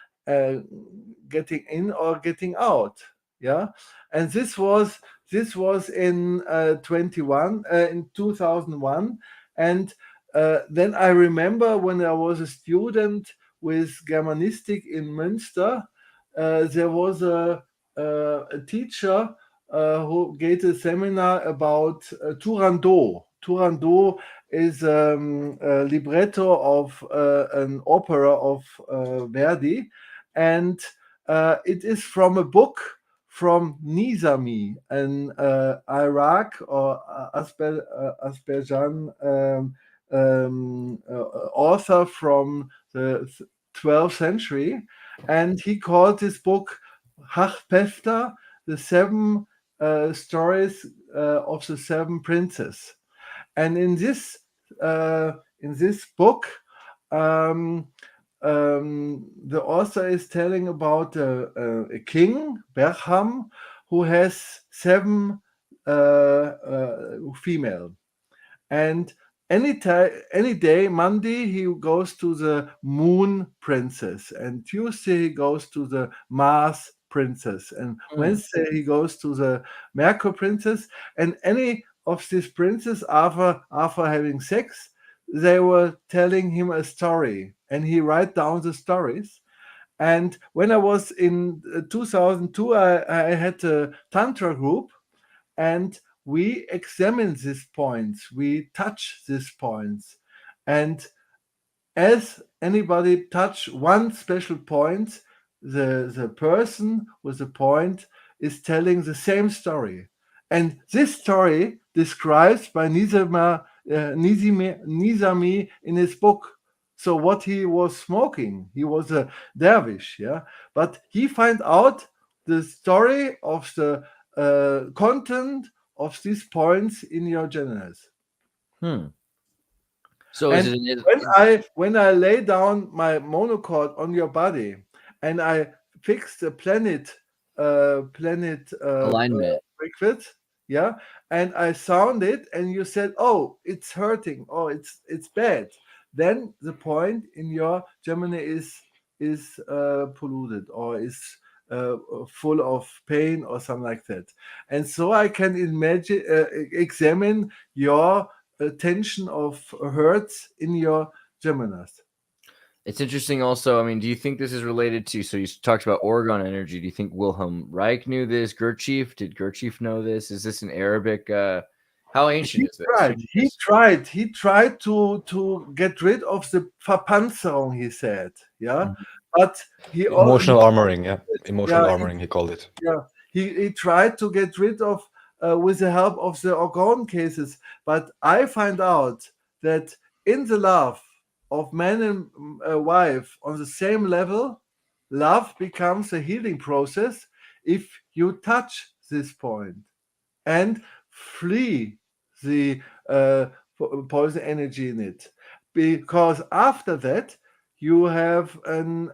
Speaker 4: getting in or getting out. Yeah, and this was in 2001, and then I remember when I was a student with Germanistic in Münster, there was a teacher who gave a seminar about Turandot. Turandot is a libretto of an opera of Verdi, and it is from a book from Nizami, an Iraq or Azerbaijan author from the 12th century, and he called this book Hachpefta, the 7 stories of the 7 princes. And in this book, the author is telling about a king, Berham, who has 7 female, and any day, Monday he goes to the Moon Princess, and Tuesday he goes to the Mars Princess, and Wednesday he goes to the Mercury Princess, and any of these princes after having sex, they were telling him a story, and he write down the stories. And when I was in 2002, I had a tantra group, and we examine these points, we touch these points, and as anybody touch one special point, the person with the point is telling the same story, and this story describes by Nizami in his book. So what he was smoking, he was a dervish, yeah, but he find out the story of the content of these points in your genitals.
Speaker 3: So
Speaker 4: And when I lay down my monochord on your body and I fix the planet
Speaker 3: alignment?
Speaker 4: frequency, yeah, and I sound it, and you said, "Oh, it's hurting. Oh, it's bad." Then the point in your Gemini is polluted or is full of pain or something like that. And so I can imagine examine your tension of hertz in your Geminis.
Speaker 3: It's interesting also. I mean, do you think this is related to, so you talked about Oregon energy. Do you think Wilhelm Reich knew this? Gurdjieff? Did Gurdjieff know this? Is this an Arabic? How ancient is this?
Speaker 4: He tried to get rid of the Verpanzerung, he said. Yeah. But he
Speaker 5: Emotional armoring, yeah. Emotional armoring, he called it.
Speaker 4: Yeah. He tried to get rid of with the help of the organ cases. But I find out that in the love of man and wife on the same level, love becomes a healing process if you touch this point and flee the poison energy in it. Because after that, you have an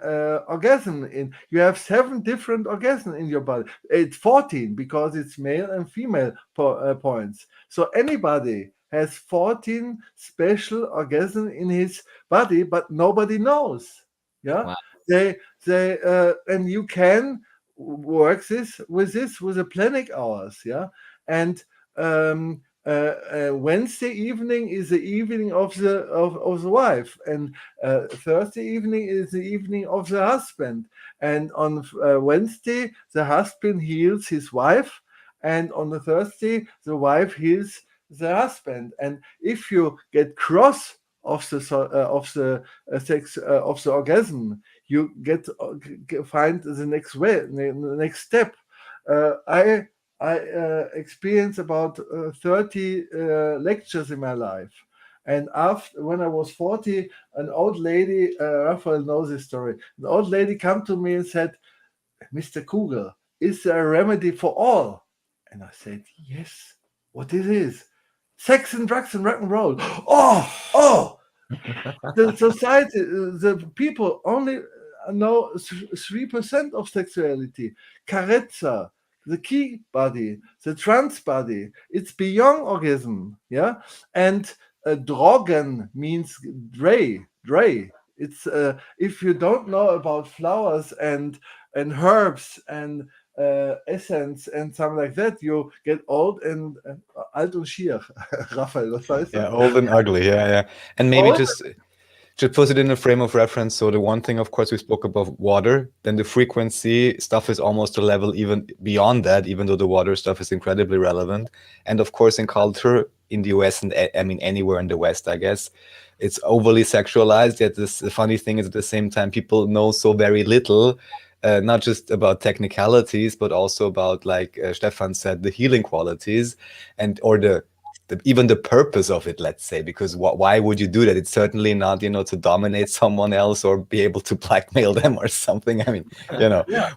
Speaker 4: orgasm you have 7 different orgasms in your body. It's 14 because it's male and female points. So anybody has 14 special orgasms in his body, but nobody knows. Yeah.
Speaker 3: Wow.
Speaker 4: They and you can work with the planning hours. Yeah. And Wednesday evening is the evening of the wife, and Thursday evening is the evening of the husband. And on Wednesday, the husband heals his wife, and on the Thursday, the wife heals the husband. And if you get cross of the sex of the orgasm, you find the next way, the next step. I experienced about 30 lectures in my life. And when I was 40, an old lady, Raphael knows this story, an old lady came to me and said, "Mr. Kugel, is there a remedy for all?" And I said, "Yes." "What it is?" "Sex and drugs and rock and roll." Oh! The society, the people only know 3% of sexuality. Carezza, the key body, the trans body, it's beyond orgasm, yeah. And drogen means dray. It's if you don't know about flowers and herbs and essence and something like that, you get old and alt und schier. Raphael, was heißt
Speaker 5: Yeah, old and ugly. Yeah. And maybe just put it in a frame of reference. So the one thing, of course, we spoke about water, then the frequency stuff is almost a level even beyond that, even though the water stuff is incredibly relevant. And of course, in culture in the US, and I mean, anywhere in the West, I guess, it's overly sexualized. Yet the funny thing is, at the same time, people know so very little, not just about technicalities, but also about, like Stephan said, the healing qualities or even the purpose of it, let's say, because why would you do that? It's certainly not, to dominate someone else or be able to blackmail them or something. I mean,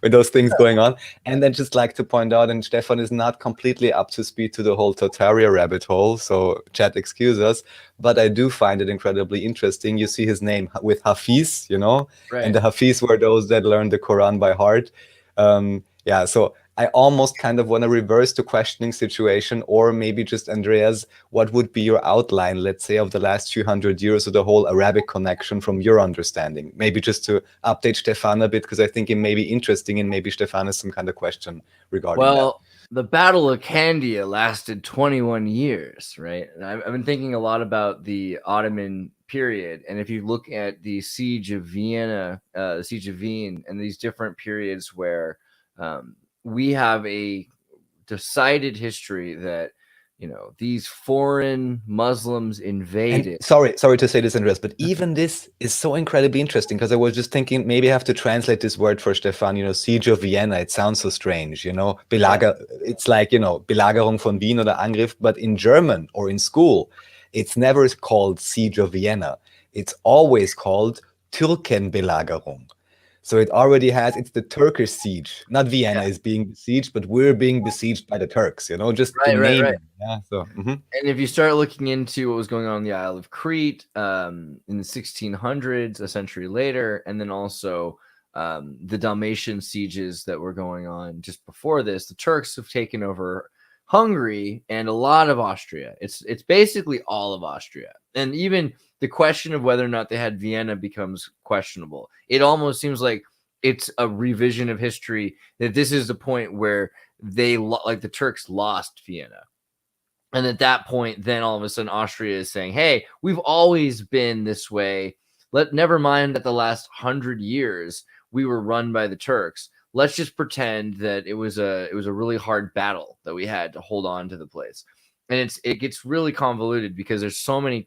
Speaker 5: with those things going on. And then just like to point out, and Stephan is not completely up to speed to the whole Tartaria rabbit hole, so chat, excuse us, but I do find it incredibly interesting. You see his name with Hafiz,
Speaker 3: Right.
Speaker 5: and the Hafiz were those that learned the Quran by heart. So I almost kind of want to reverse the questioning situation, or maybe just, Andreas, what would be your outline, let's say, of the last few hundred years of the whole Arabic connection from your understanding? Maybe just to update Stephan a bit, because I think it may be interesting, and maybe Stephan has some kind of question regarding that.
Speaker 3: Well, the Battle of Candia lasted 21 years, right? And I've been thinking a lot about the Ottoman period. And if you look at the Siege of Vienna, the Siege of Wien, and these different periods where we have a decided history that, you know, these foreign Muslims invaded.
Speaker 5: And sorry to say this, Andreas, but even this is so incredibly interesting, because I was just thinking maybe I have to translate this word for Stephan, you know, Siege of Vienna. It sounds so strange, you know, it's like, you know, Belagerung von Wien oder Angriff, but in German or in school, it's never called Siege of Vienna. It's always called Türkenbelagerung. So it already has, it's the Turkish siege. Not Vienna is being besieged, but we're being besieged by the Turks, you know, just the name.
Speaker 3: Right.
Speaker 5: Yeah. So,
Speaker 3: And if you start looking into what was going on the Isle of Crete in the 1600s, a century later, and then also the Dalmatian sieges that were going on just before this, the Turks have taken over Hungary and a lot of Austria. It's basically all of Austria. And even the question of whether or not they had Vienna becomes questionable. It almost seems like it's a revision of history, that this is the point where they, like the Turks, lost Vienna. And at that point, then all of a sudden Austria is saying, hey, we've always been this way. Never mind that the last 100 years we were run by the Turks. Let's just pretend that it was a really hard battle that we had to hold on to the place. And it gets really convoluted because there's so many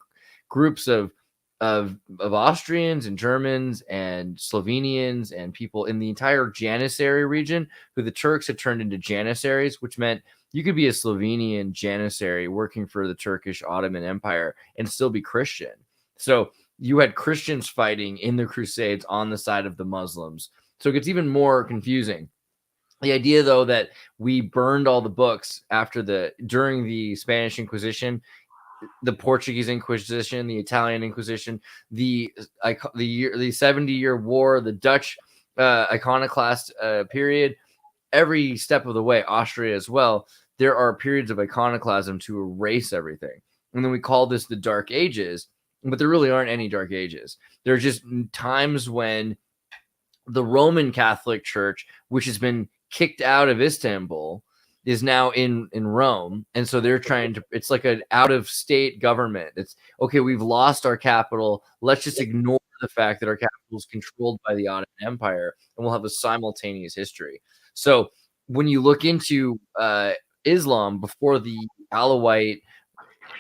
Speaker 3: groups of Austrians and Germans and Slovenians and people in the entire Janissary region who the Turks had turned into Janissaries, which meant you could be a Slovenian Janissary working for the Turkish Ottoman Empire and still be Christian. So you had Christians fighting in the Crusades on the side of the Muslims. So it gets even more confusing. The idea, though, that we burned all the books during the Spanish Inquisition, the Portuguese Inquisition, the Italian Inquisition, the 70-year war, the Dutch iconoclast period, every step of the way, Austria as well, there are periods of iconoclasm to erase everything. And then we call this the Dark Ages, but there really aren't any Dark Ages. There are just times when the Roman Catholic Church, which has been kicked out of Istanbul, is now in Rome. And so they're trying to, it's like an out-of-state government. It's, okay, we've lost our capital. Let's just ignore the fact that our capital is controlled by the Ottoman Empire, and we'll have a simultaneous history. So when you look into Islam before the Alawite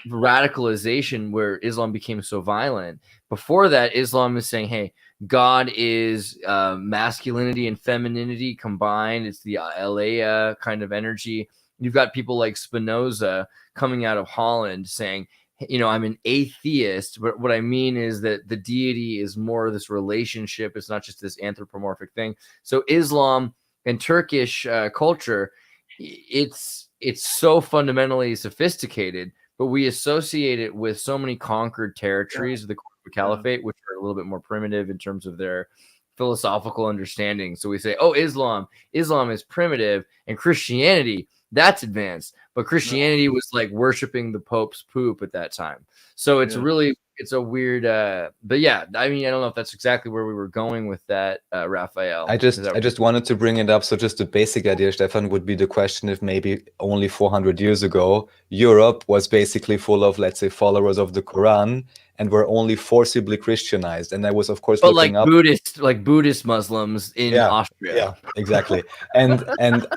Speaker 3: radicalization, where Islam became so violent, before that, Islam is saying, hey, God is masculinity and femininity combined. It's the Alea kind of energy. You've got people like Spinoza coming out of Holland saying, you know, I'm an atheist, but what I mean is that the deity is more of this relationship. It's not just this anthropomorphic thing. So Islam and Turkish culture, it's so fundamentally sophisticated, but we associate it with so many conquered territories of the Caliphate, which are a little bit more primitive in terms of their philosophical understanding. So we say, oh, Islam is primitive, and Christianity, that's advanced. But Christianity was like worshiping the Pope's poop at that time. So it's really, it's a weird, but yeah, I mean, I don't know if that's exactly where we were going with that, Raphael.
Speaker 5: I just wanted to bring it up. So just the basic idea, Stephan, would be the question if maybe only 400 years ago, Europe was basically full of, let's say, followers of the Quran, and were only forcibly Christianized. And I was, of course, looking up
Speaker 3: Buddhist Muslims in Austria.
Speaker 5: Yeah, exactly. And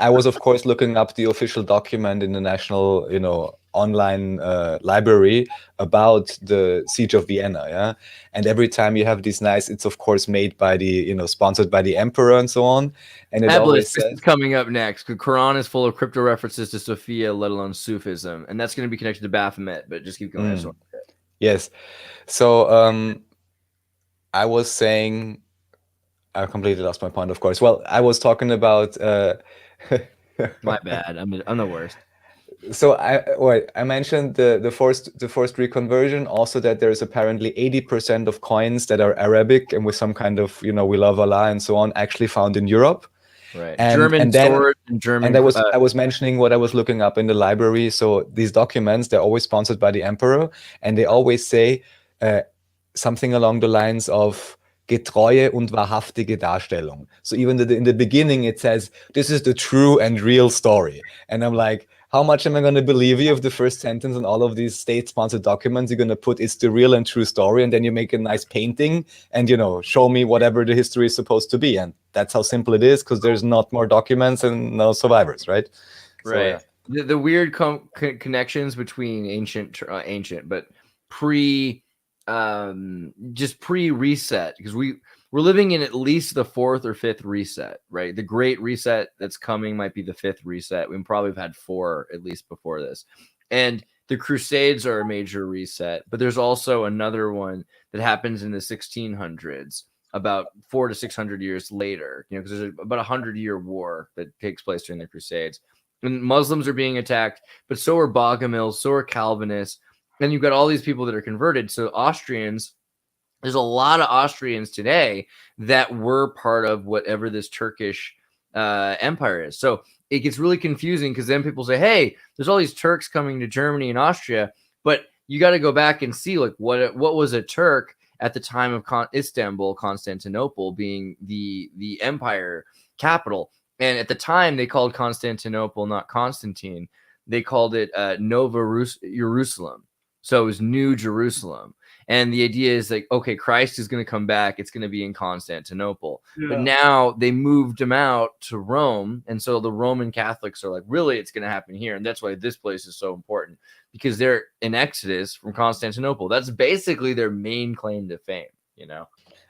Speaker 5: I was, of course, looking up the official document in the national, you know, online library about the Siege of Vienna. Yeah, and every time you have these nice, it's of course made by the, you know, sponsored by the emperor and so on. And it always says,
Speaker 3: this is coming up next. The Quran is full of crypto references to Sophia, let alone Sufism, and that's going to be connected to Baphomet. But just keep going.
Speaker 5: Yes. So I was saying, I completely lost my point, of course. Well, I was talking about
Speaker 3: my bad. I'm the worst.
Speaker 5: So I mentioned the forced reconversion, also that there's apparently 80% of coins that are Arabic and with some kind of, you know, we love Allah and so on, actually found in Europe.
Speaker 3: Right.
Speaker 5: And
Speaker 3: German
Speaker 5: then
Speaker 3: sword and German.
Speaker 5: and I was mentioning what I was looking up in the library. So these documents, they're always sponsored by the emperor, and they always say something along the lines of getreue und wahrhaftige Darstellung. So even in the beginning, it says, this is the true and real story. And I'm like, how much am I going to believe you if the first sentence in all of these state-sponsored documents you're going to put it's the real and true story, and then you make a nice painting and, show me whatever the history is supposed to be. And that's how simple it is, because there's not more documents and no survivors, right?
Speaker 3: Right.
Speaker 5: So, yeah.
Speaker 3: The weird connections between ancient, but just pre-reset, because we're living in at least the fourth or fifth reset, right? The great reset that's coming might be the fifth reset. We probably have had 4 at least before this. And the Crusades are a major reset, but there's also another one that happens in the 1600s, about 400 to 600 years later, because there's about 100-year war that takes place during the Crusades. And Muslims are being attacked, but so are Bogomils, so are Calvinists. And you've got all these people that are converted. So Austrians, there's a lot of Austrians today that were part of whatever this Turkish empire is. So it gets really confusing, because then people say, hey, there's all these Turks coming to Germany and Austria, but you got to go back and see like what was a Turk at the time of Istanbul, Constantinople being the empire capital. And at the time, they called Constantinople not Constantine. They called it Nova Jerusalem. So it was New Jerusalem. And the idea is like, okay, Christ is going to come back. It's going to be in Constantinople. Yeah. But now they moved him out to Rome. And so the Roman Catholics are like, really, it's going to happen here. And that's why this place is so important, because they're in Exodus from Constantinople. That's basically their main claim to fame,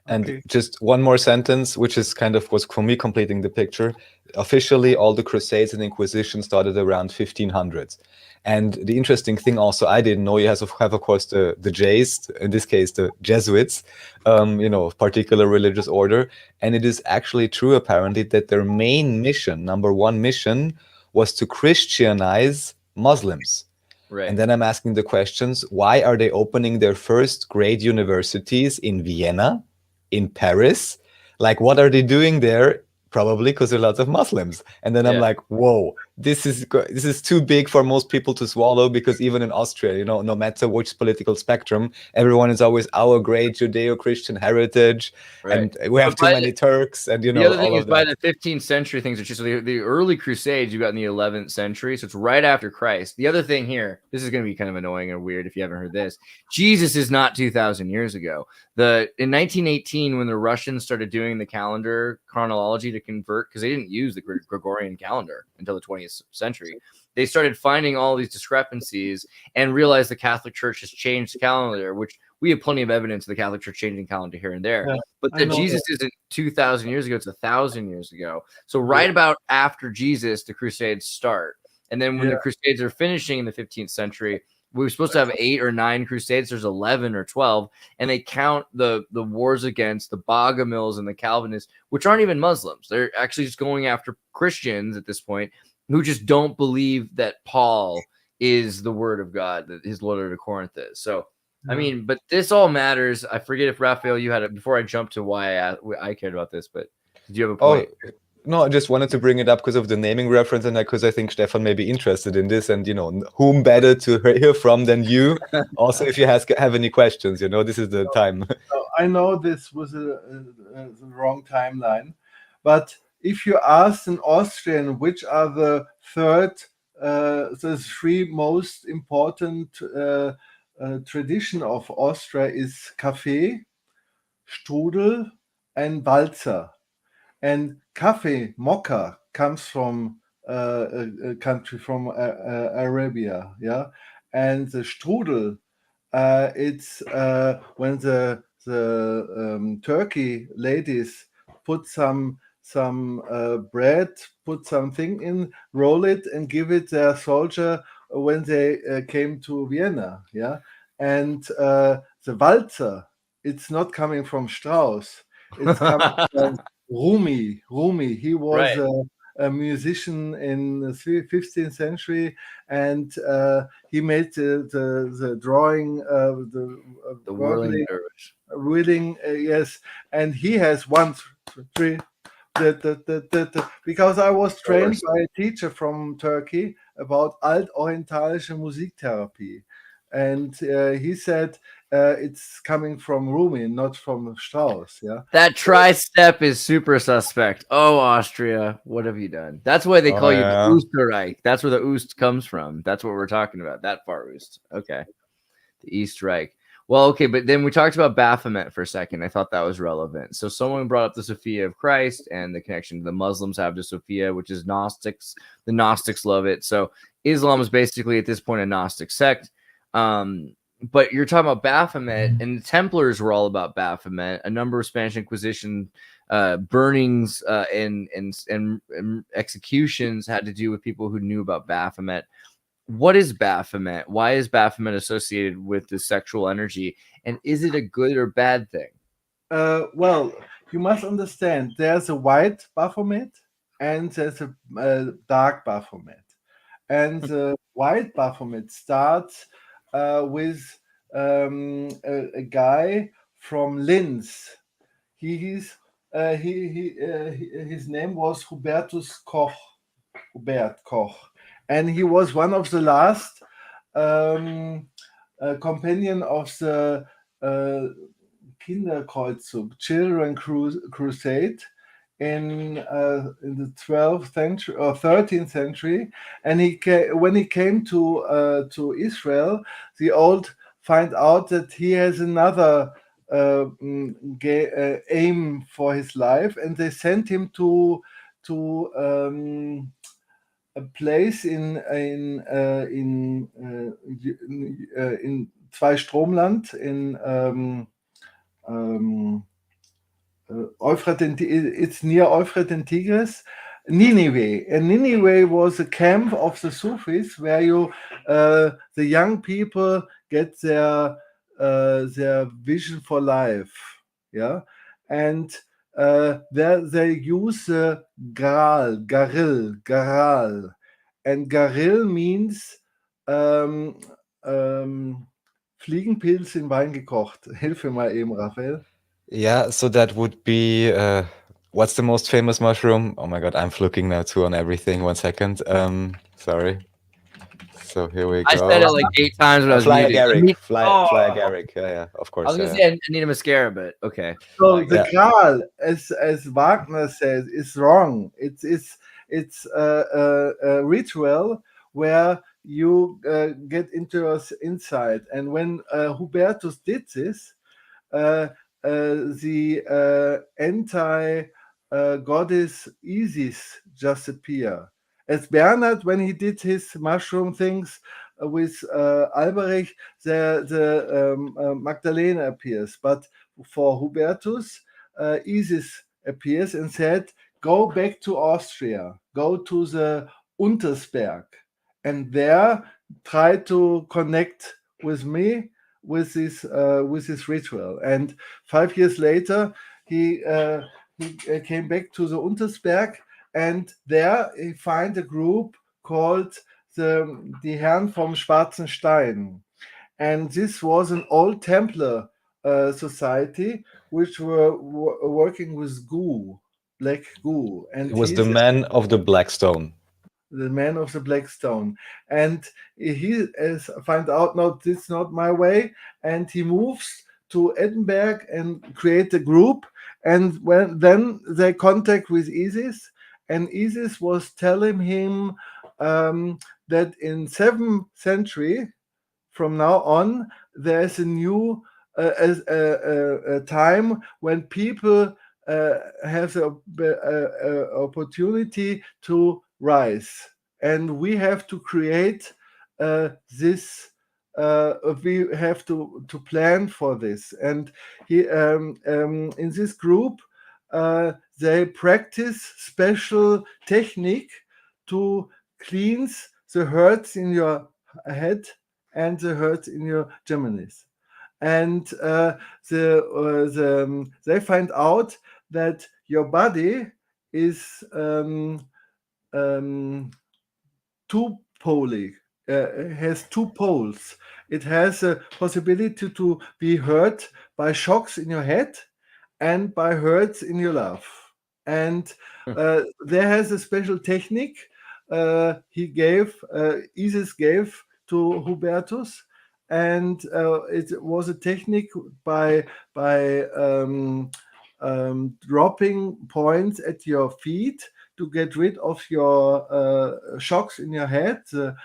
Speaker 5: And just one more sentence, which is was for me completing the picture. Officially, all the Crusades and Inquisition started around 1500s. And the interesting thing also, I didn't know, you have of course the Jays, in this case the Jesuits, particular religious order. And it is actually true apparently that their main mission, number one mission, was to Christianize Muslims. Right. And then I'm asking the questions, why are they opening their first great universities in Vienna, in Paris? Like, what are they doing there? Probably because there are lots of Muslims. And then I'm like, whoa, this is too big for most people to swallow, because even in Austria, no matter which political spectrum, everyone is always our great Judeo-Christian heritage. Right. And we have too many Turks. And,
Speaker 3: the other thing is, by the 15th century, things are just, so the early Crusades you got in the 11th century. So it's right after Christ. The other thing here, this is going to be kind of annoying and weird if you haven't heard this. Jesus is not 2,000 years ago. In 1918, when the Russians started doing the calendar chronology to convert, because they didn't use the Gregorian calendar until the 20th century, they started finding all these discrepancies and realized the Catholic Church has changed the calendar, which we have plenty of evidence of the Catholic Church changing calendar here and there. Yeah, but that Jesus isn't 2,000 years ago, it's 1,000 years ago. So right about after Jesus, the Crusades start. And then when the Crusades are finishing in the 15th century, we were supposed to have 8 or 9 Crusades. There's 11 or 12, and they count the wars against the Bogomils and the Calvinists, which aren't even Muslims. They're actually just going after Christians at this point who just don't believe that Paul is the word of God, that his letter to Corinth is. So, I mean, but this all matters. I forget if Raphael, you had it before I jumped to why I cared about this, but did you have a point?
Speaker 5: Oh. No, I just wanted to bring it up because of the naming reference, and because I think Stephan may be interested in this, and whom better to hear from than you. Also, if you have any questions, this is the time.
Speaker 4: I know this was the wrong timeline, but if you ask an Austrian which are the three most important tradition of Austria is Kaffee, Strudel, and Walzer. And Kaffee, Mocha, comes from a country from Arabia, and the Strudel, it's when the Turkey ladies put some bread, put something in, roll it, and give it their soldier when they came to Vienna, and the Walzer, it's not coming from Strauss, it's coming from Rumi, he was a musician in the 15th century, and he made the drawing, the whirling, yes, and he has 1, 2, 3, because I was trained by a teacher from Turkey about alt-orientalische Musiktherapy, and he said it's coming from Rumi, not from Strauss. Yeah,
Speaker 3: That tri-step is super suspect. Oh, Austria, what have you done? That's why they call you the Österreich. That's where the Oost comes from. That's what we're talking about. That far Oost. Okay. The East Reich. Well, okay, but then we talked about Baphomet for a second. I thought that was relevant. So someone brought up the Sophia of Christ and the connection the Muslims have to Sophia, which is Gnostics. The Gnostics love it. So Islam is basically at this point a Gnostic sect. But you're talking about Baphomet, and the Templars were all about Baphomet. A number of Spanish Inquisition burnings and executions had to do with people who knew about Baphomet. What is Baphomet? Why is Baphomet associated with the sexual energy? And is it a good or bad thing?
Speaker 4: Well, you must understand there's a white Baphomet and there's a dark Baphomet. And the white Baphomet starts with a guy from Linz. His name was Hubertus Koch. Hubert Koch. And he was one of the last companion of the Kinderkreuzzug, Children Crusade, in the 12th century or 13th century. And when he came to Israel, the old find out that he has another aim for his life, and they sent him to a place in Zweistromland in Euphrat and it's near Euphrat and Tigris, Nineveh. And Nineveh was a camp of the Sufis where the young people get their vision for life. Yeah, and there they use the Garil, and Garil means Fliegenpilz in Wein gekocht. Hilf mir mal eben, Raphael.
Speaker 5: Yeah, so that would be what's the most famous mushroom? Oh my god, I'm looking now too on everything. 1 second. Sorry. So here we go.
Speaker 3: I said it like 8 times when I was
Speaker 5: fly
Speaker 3: muted.
Speaker 5: agaric. Fly agaric. Yeah, of course.
Speaker 3: I was gonna say I need a mascara, but okay.
Speaker 4: So the Gral, as Wagner says, is wrong. It's a ritual where you get into your inside. And when Hubertus did this, the anti-goddess Isis just appear. As Bernard, when he did his mushroom things with Alberich, the Magdalena appears. But for Hubertus, Isis appears and said, go back to Austria, go to the Untersberg, and there try to connect with me with this ritual. And 5 years later, he came back to the Untersberg, and there he find a group called Die Herren vom Schwarzen Stein. And this was an old Templar society which were working with goo, black goo. And
Speaker 5: it was the man of the black stone.
Speaker 4: The man of the black stone. And he find out, no, this is not my way. And he moves to Edinburgh and create a group. And then they contact with Isis. And Isis was telling him that in 7th century, from now on, there's a new a time when people have the opportunity to rise, and we have to create this. We have to plan for this, and he in this group they practice special technique to cleanse the hurts in your head and the hurts in your germanies. And they find out that your body is two-poly, has 2 poles. It has a possibility to be hurt by shocks in your head and by hurts in your love. and there has a special technique Isis gave to Hubertus, and it was a technique by dropping points at your feet to get rid of your shocks in your head, the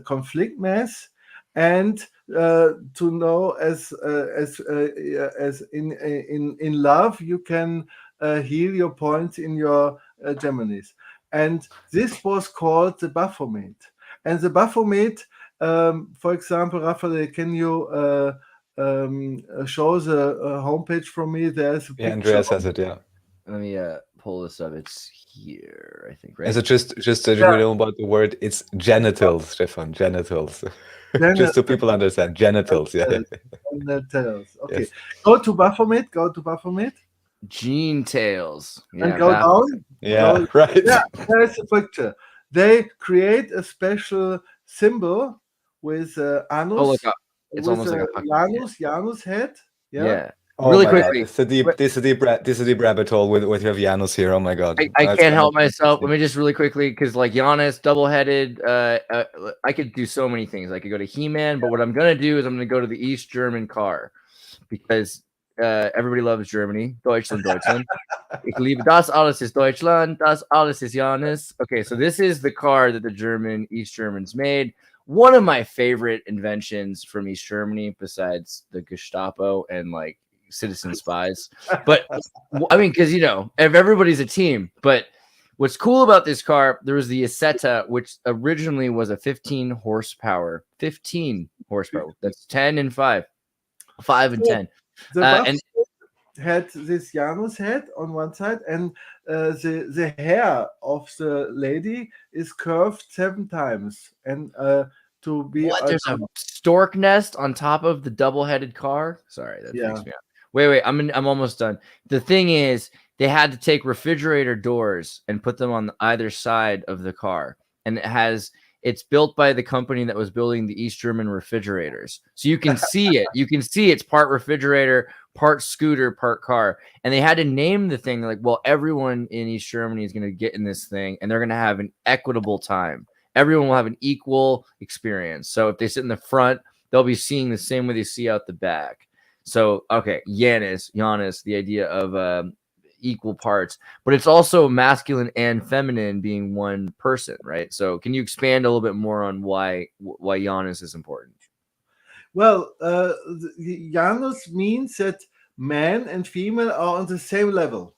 Speaker 4: conflict mass, and to know as in love you can heal your points in your Geminis. And this was called the Baphomet. And the Baphomet, for example, Raphael, can you show the homepage from me? There's a
Speaker 5: Yeah,
Speaker 4: picture.
Speaker 5: Andreas has it. Yeah.
Speaker 3: Let me pull this up. It's here, I think, right?
Speaker 5: As it just we know about the word, it's genitals, Stefan. Genitals. Just so people understand, genitals. Yeah.
Speaker 4: Genitals. Okay.
Speaker 5: Yes.
Speaker 4: Go to Baphomet.
Speaker 3: Gene tails.
Speaker 4: And go down.
Speaker 5: Yeah, right.
Speaker 4: Yeah, there's a picture. They create a special symbol with anus.
Speaker 3: Oh, look, it's almost like a
Speaker 4: Janus head.
Speaker 3: Yeah.
Speaker 5: Oh
Speaker 3: Really
Speaker 5: my
Speaker 3: quickly.
Speaker 5: God. This is a deep rabbit hole with your Janus here. Oh my God.
Speaker 3: I can't help myself. Let me just really quickly, because like Giannis, double-headed. I could do so many things. I could go to He-Man, but what I'm gonna do is I'm gonna go to the East German car, because everybody loves Germany. Deutschland. Ich liebe das alles ist Deutschland. Das alles ist Giannis. Okay, so this is the car that the East Germans made. One of my favorite inventions from East Germany, besides the Gestapo and like citizen spies. But I mean, because if everybody's a team. But what's cool about this car, there was the Isetta, which originally was a 15 horsepower. 15 horsepower. That's 10 and 5. 5 and 10.
Speaker 4: And had this Janus head on one side, and the hair of the lady is curved 7 times. And to be
Speaker 3: there's a stork nest on top of the double-headed car. Sorry, that freaks me out. Wait, I'm almost done. The thing is, they had to take refrigerator doors and put them on either side of the car, and it's built by the company that was building the East German refrigerators. So you can see it. You can see it's part refrigerator, part scooter, part car. And they had to name the thing like, well, everyone in East Germany is going to get in this thing, and they're going to have an equitable time. Everyone will have an equal experience. So if they sit in the front, they'll be seeing the same way they see out the back. So, okay, Janus, the idea of equal parts, but it's also masculine and feminine being one person, right? So can you expand a little bit more on why Janus is important?
Speaker 4: Well, Janus means that man and female are on the same level.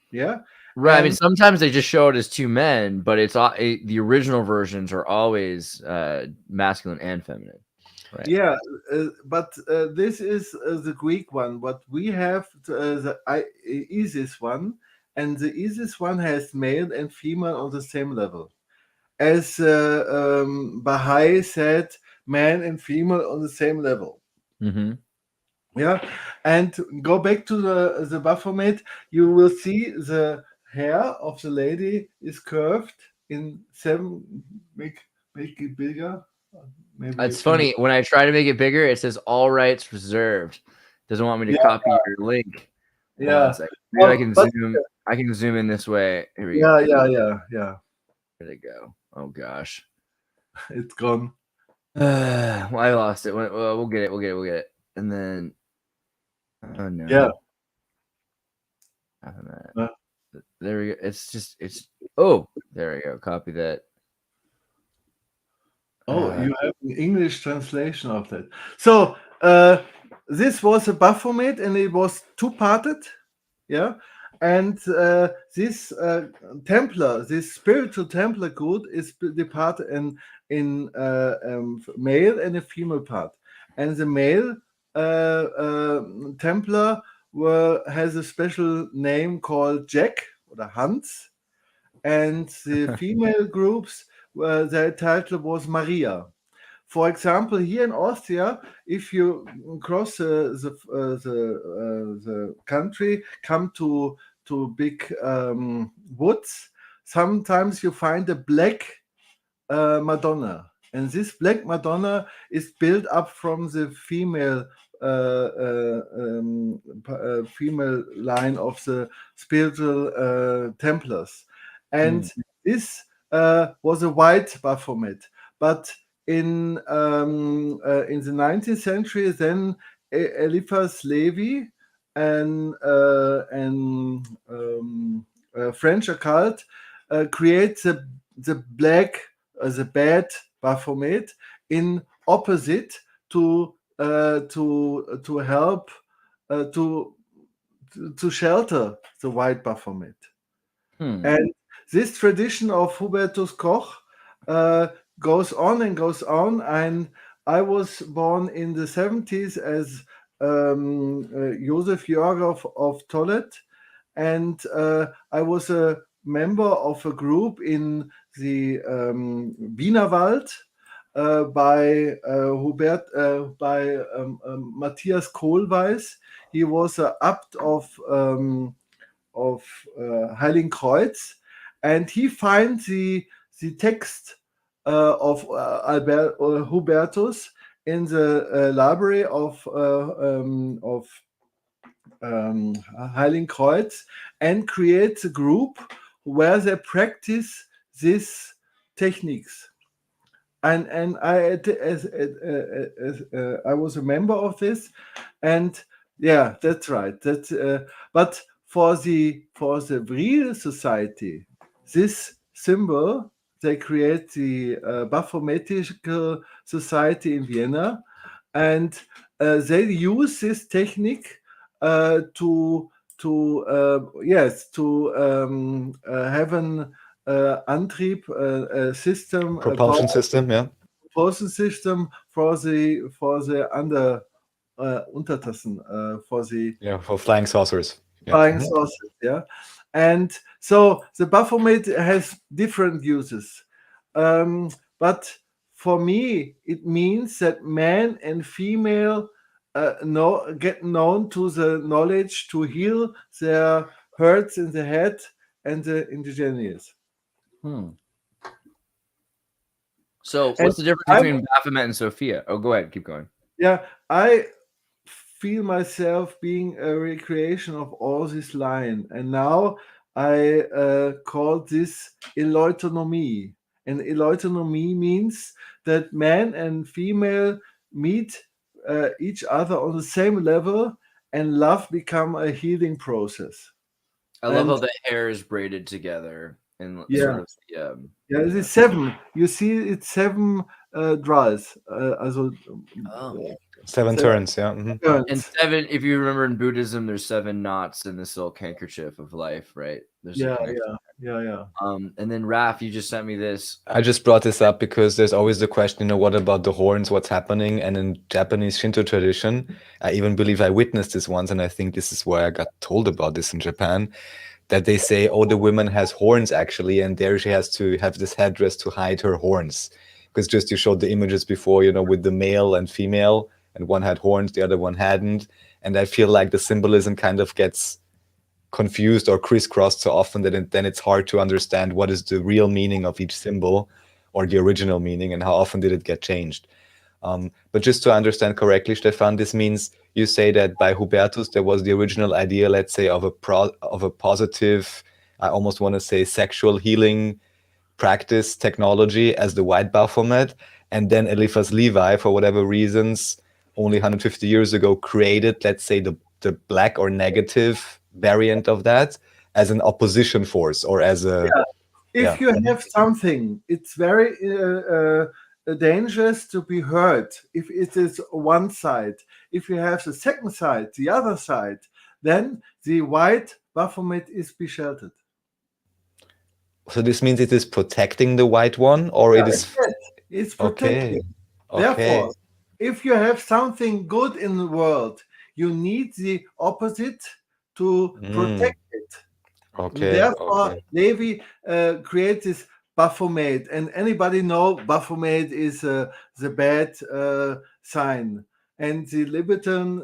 Speaker 4: Yeah.
Speaker 3: Right. I mean, sometimes they just show it as 2 men, but it's the original versions are always masculine and feminine. Right.
Speaker 4: Yeah, but this is the Greek one. But we have the Isis one, and the Isis one has male and female on the same level. As Baha'i said, man and female on the same level.
Speaker 3: Mm-hmm.
Speaker 4: Yeah, and go back to the Baphomet. You will see the hair of the lady is curved in 7. Make it bigger. Maybe
Speaker 3: it's funny when I try to make it bigger, it says all rights reserved. Doesn't want me to copy your link.
Speaker 4: Yeah,
Speaker 3: maybe I can zoom in this way. Here we go.
Speaker 4: Yeah.
Speaker 3: Where'd it go? Oh gosh,
Speaker 4: it's gone.
Speaker 3: Well, I lost it. We'll get it. And then, oh no.
Speaker 4: Yeah.
Speaker 3: There we go. Oh, there we go. Copy that.
Speaker 4: Oh, you have an English translation of that. So this was a Baphomet, and it was 2-parted. Yeah. And this Templar, this spiritual Templar good is the part in male and a female part. And the male Templar has a special name called Jack or Hans. And the female groups, their title was Maria. For example, here in Austria, if you cross the country, come to big woods, sometimes you find a black Madonna. And this black Madonna is built up from the female female line of the spiritual Templars, and this was a white Baphomet. But in the 19th century, then Eliphas Levi, an French occult, creates the black, the bad Baphomet in opposite to help to shelter the white Baphomet. And this tradition of Hubertus Koch goes on and goes on. And I was born in the 70s as Josef Jörg of Tollet, and I was a member of a group in the Wienerwald by Matthias Kohlweis. He was an abt of Heiligenkreuz, and he finds the text of Hubertus in the library of Heiligenkreuz, and creates a group where they practice these techniques. And I was a member of this, and yeah, that's right. But for the real society, this symbol, they create the Baphometical Society in Vienna, and they use this technique to have an Antrieb system,
Speaker 5: Propulsion system, yeah.
Speaker 4: Propulsion system for the Untertassen,
Speaker 5: for flying saucers.
Speaker 4: Flying saucers, yeah. And so the Baphomet has different uses, but for me it means that man and female get known to the knowledge to heal their hurts in the head and in the genius.
Speaker 3: So what's the difference between Baphomet and Sophia? Oh, go ahead, keep going.
Speaker 4: Yeah, I feel myself being a recreation of all this line, and now I call this eleutonomy. And eleutonomy means that man and female meet each other on the same level, and love become a healing process.
Speaker 3: I love how the hair is braided together and sort of
Speaker 4: it is 7. You see, it's 7 draws.
Speaker 5: 7 turns, yeah.
Speaker 3: And 7, if you remember in Buddhism, there's 7 knots in this little handkerchief of life, right? There's
Speaker 4: yeah.
Speaker 3: And then Raph, you just sent me this.
Speaker 5: I just brought this up because there's always the question, what about the horns? What's happening? And in Japanese Shinto tradition, I even believe I witnessed this once, and I think this is why I got told about this in Japan, that they say, oh, the woman has horns actually, and there she has to have this headdress to hide her horns. Because just you showed the images before, with the male and female, and one had horns, the other one hadn't. And I feel like the symbolism kind of gets confused or crisscrossed so often that then it's hard to understand what is the real meaning of each symbol or the original meaning, and how often did it get changed. But just to understand correctly, Stephan, this means you say that by Hubertus there was the original idea, let's say, of a positive, I almost want to say sexual healing practice technology as the white Baphomet, and then Eliphas Levi, for whatever reasons, only 150 years ago created, let's say, the black or negative variant of that as an opposition force, or as a...
Speaker 4: Yeah. If you have something, it's very dangerous to be hurt if it is one side. If you have the second side, the other side, then the white Baphomet is be sheltered.
Speaker 5: So this means it is protecting the white one, or it is...
Speaker 4: It's protecting. Therefore, if you have something good in the world, you need the opposite to protect it. Therefore, Levi creates this Baphomet, and anybody know Baphomet is the bad sign, and the Libertine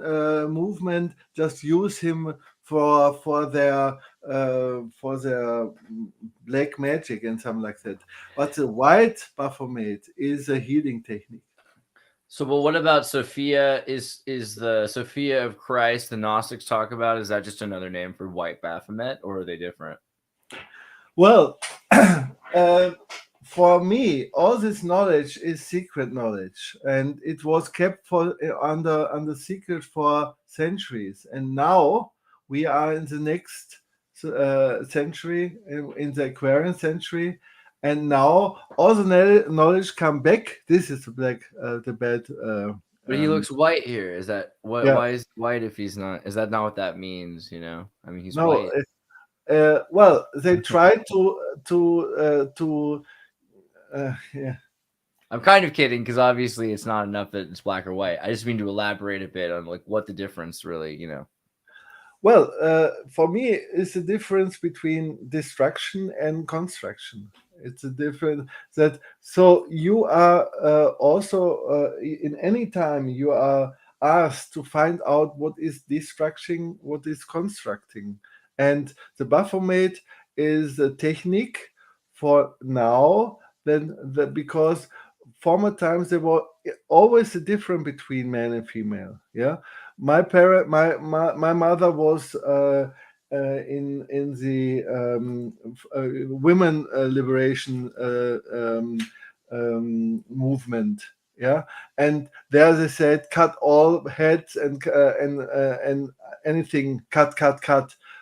Speaker 4: movement just use him for their black magic and something like that. But the white Baphomet is a healing technique.
Speaker 3: So, well, what about Sophia? Is the Sophia of Christ the Gnostics talk about? Is that just another name for white Baphomet, or are they different?
Speaker 4: Well, for me, all this knowledge is secret knowledge, and it was kept for under secret for centuries. And now we are in the next century, in the Aquarian century, and now all the knowledge come back. This is the bad.
Speaker 3: But he looks white here. Is that what?
Speaker 4: Yeah.
Speaker 3: Why is he white if he's not? Is that not what that means? You know, I mean, he's
Speaker 4: No,
Speaker 3: white.
Speaker 4: well, they try to yeah.
Speaker 3: I'm kind of kidding because obviously it's not enough that it's black or white. I just mean to elaborate a bit on like what the difference really, you know.
Speaker 4: Well, for me, it's a difference between destruction and construction. It's a difference that so you are also in any time you are asked to find out what is destructing, what is constructing, and the Baphomet is a technique for now. Because former times there was always a difference between man and female. Yeah, my mother was in the women liberation movement. Yeah, and there they said cut all heads and anything cut.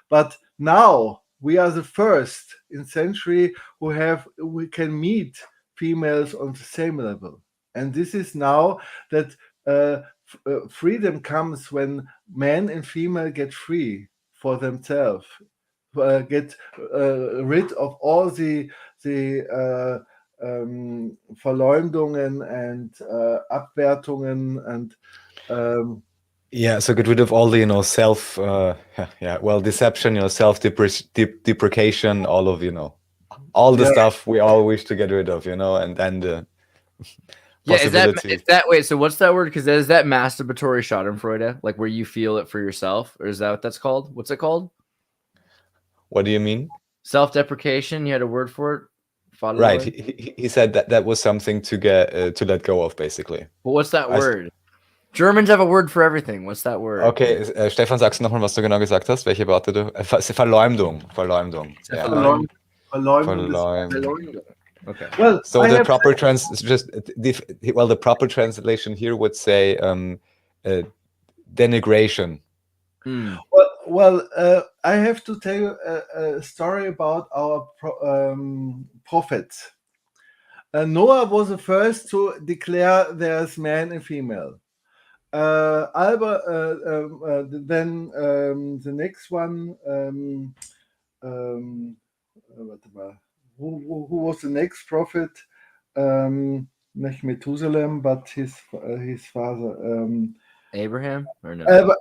Speaker 4: But now we are the first in century we can meet females on the same level, and this is now that freedom comes when man and female get free for themselves, get rid of all the Verleumdungen and Abwertungen and
Speaker 5: Yeah, so get rid of all the self deception, self deprecation, all of all the stuff we all wish to get rid of, and then
Speaker 3: yeah, is that wait, so what's that word? Because is that masturbatory schadenfreude, like where you feel it for yourself, or is that what that's called? What's it called?
Speaker 5: What do you mean?
Speaker 3: Self-deprecation. You had a word for it?
Speaker 5: Right. He said that was something to get to let go of, basically.
Speaker 3: But what's that word? Germans have a word for everything. What's that word?
Speaker 5: Okay, Stefan, sagst du nochmal, was du genau gesagt hast? Welche Worte du... Verleumdung. Verleumdung. Yeah.
Speaker 4: Verleumdung.
Speaker 3: Okay.
Speaker 4: Well,
Speaker 5: so the proper the proper translation here would say denigration.
Speaker 4: Well, I have to tell you a story about our prophets. Noah was the first to declare there's man and female. Then the next one, who was the next prophet? Not Methuselah, but his father.
Speaker 3: Abraham or no?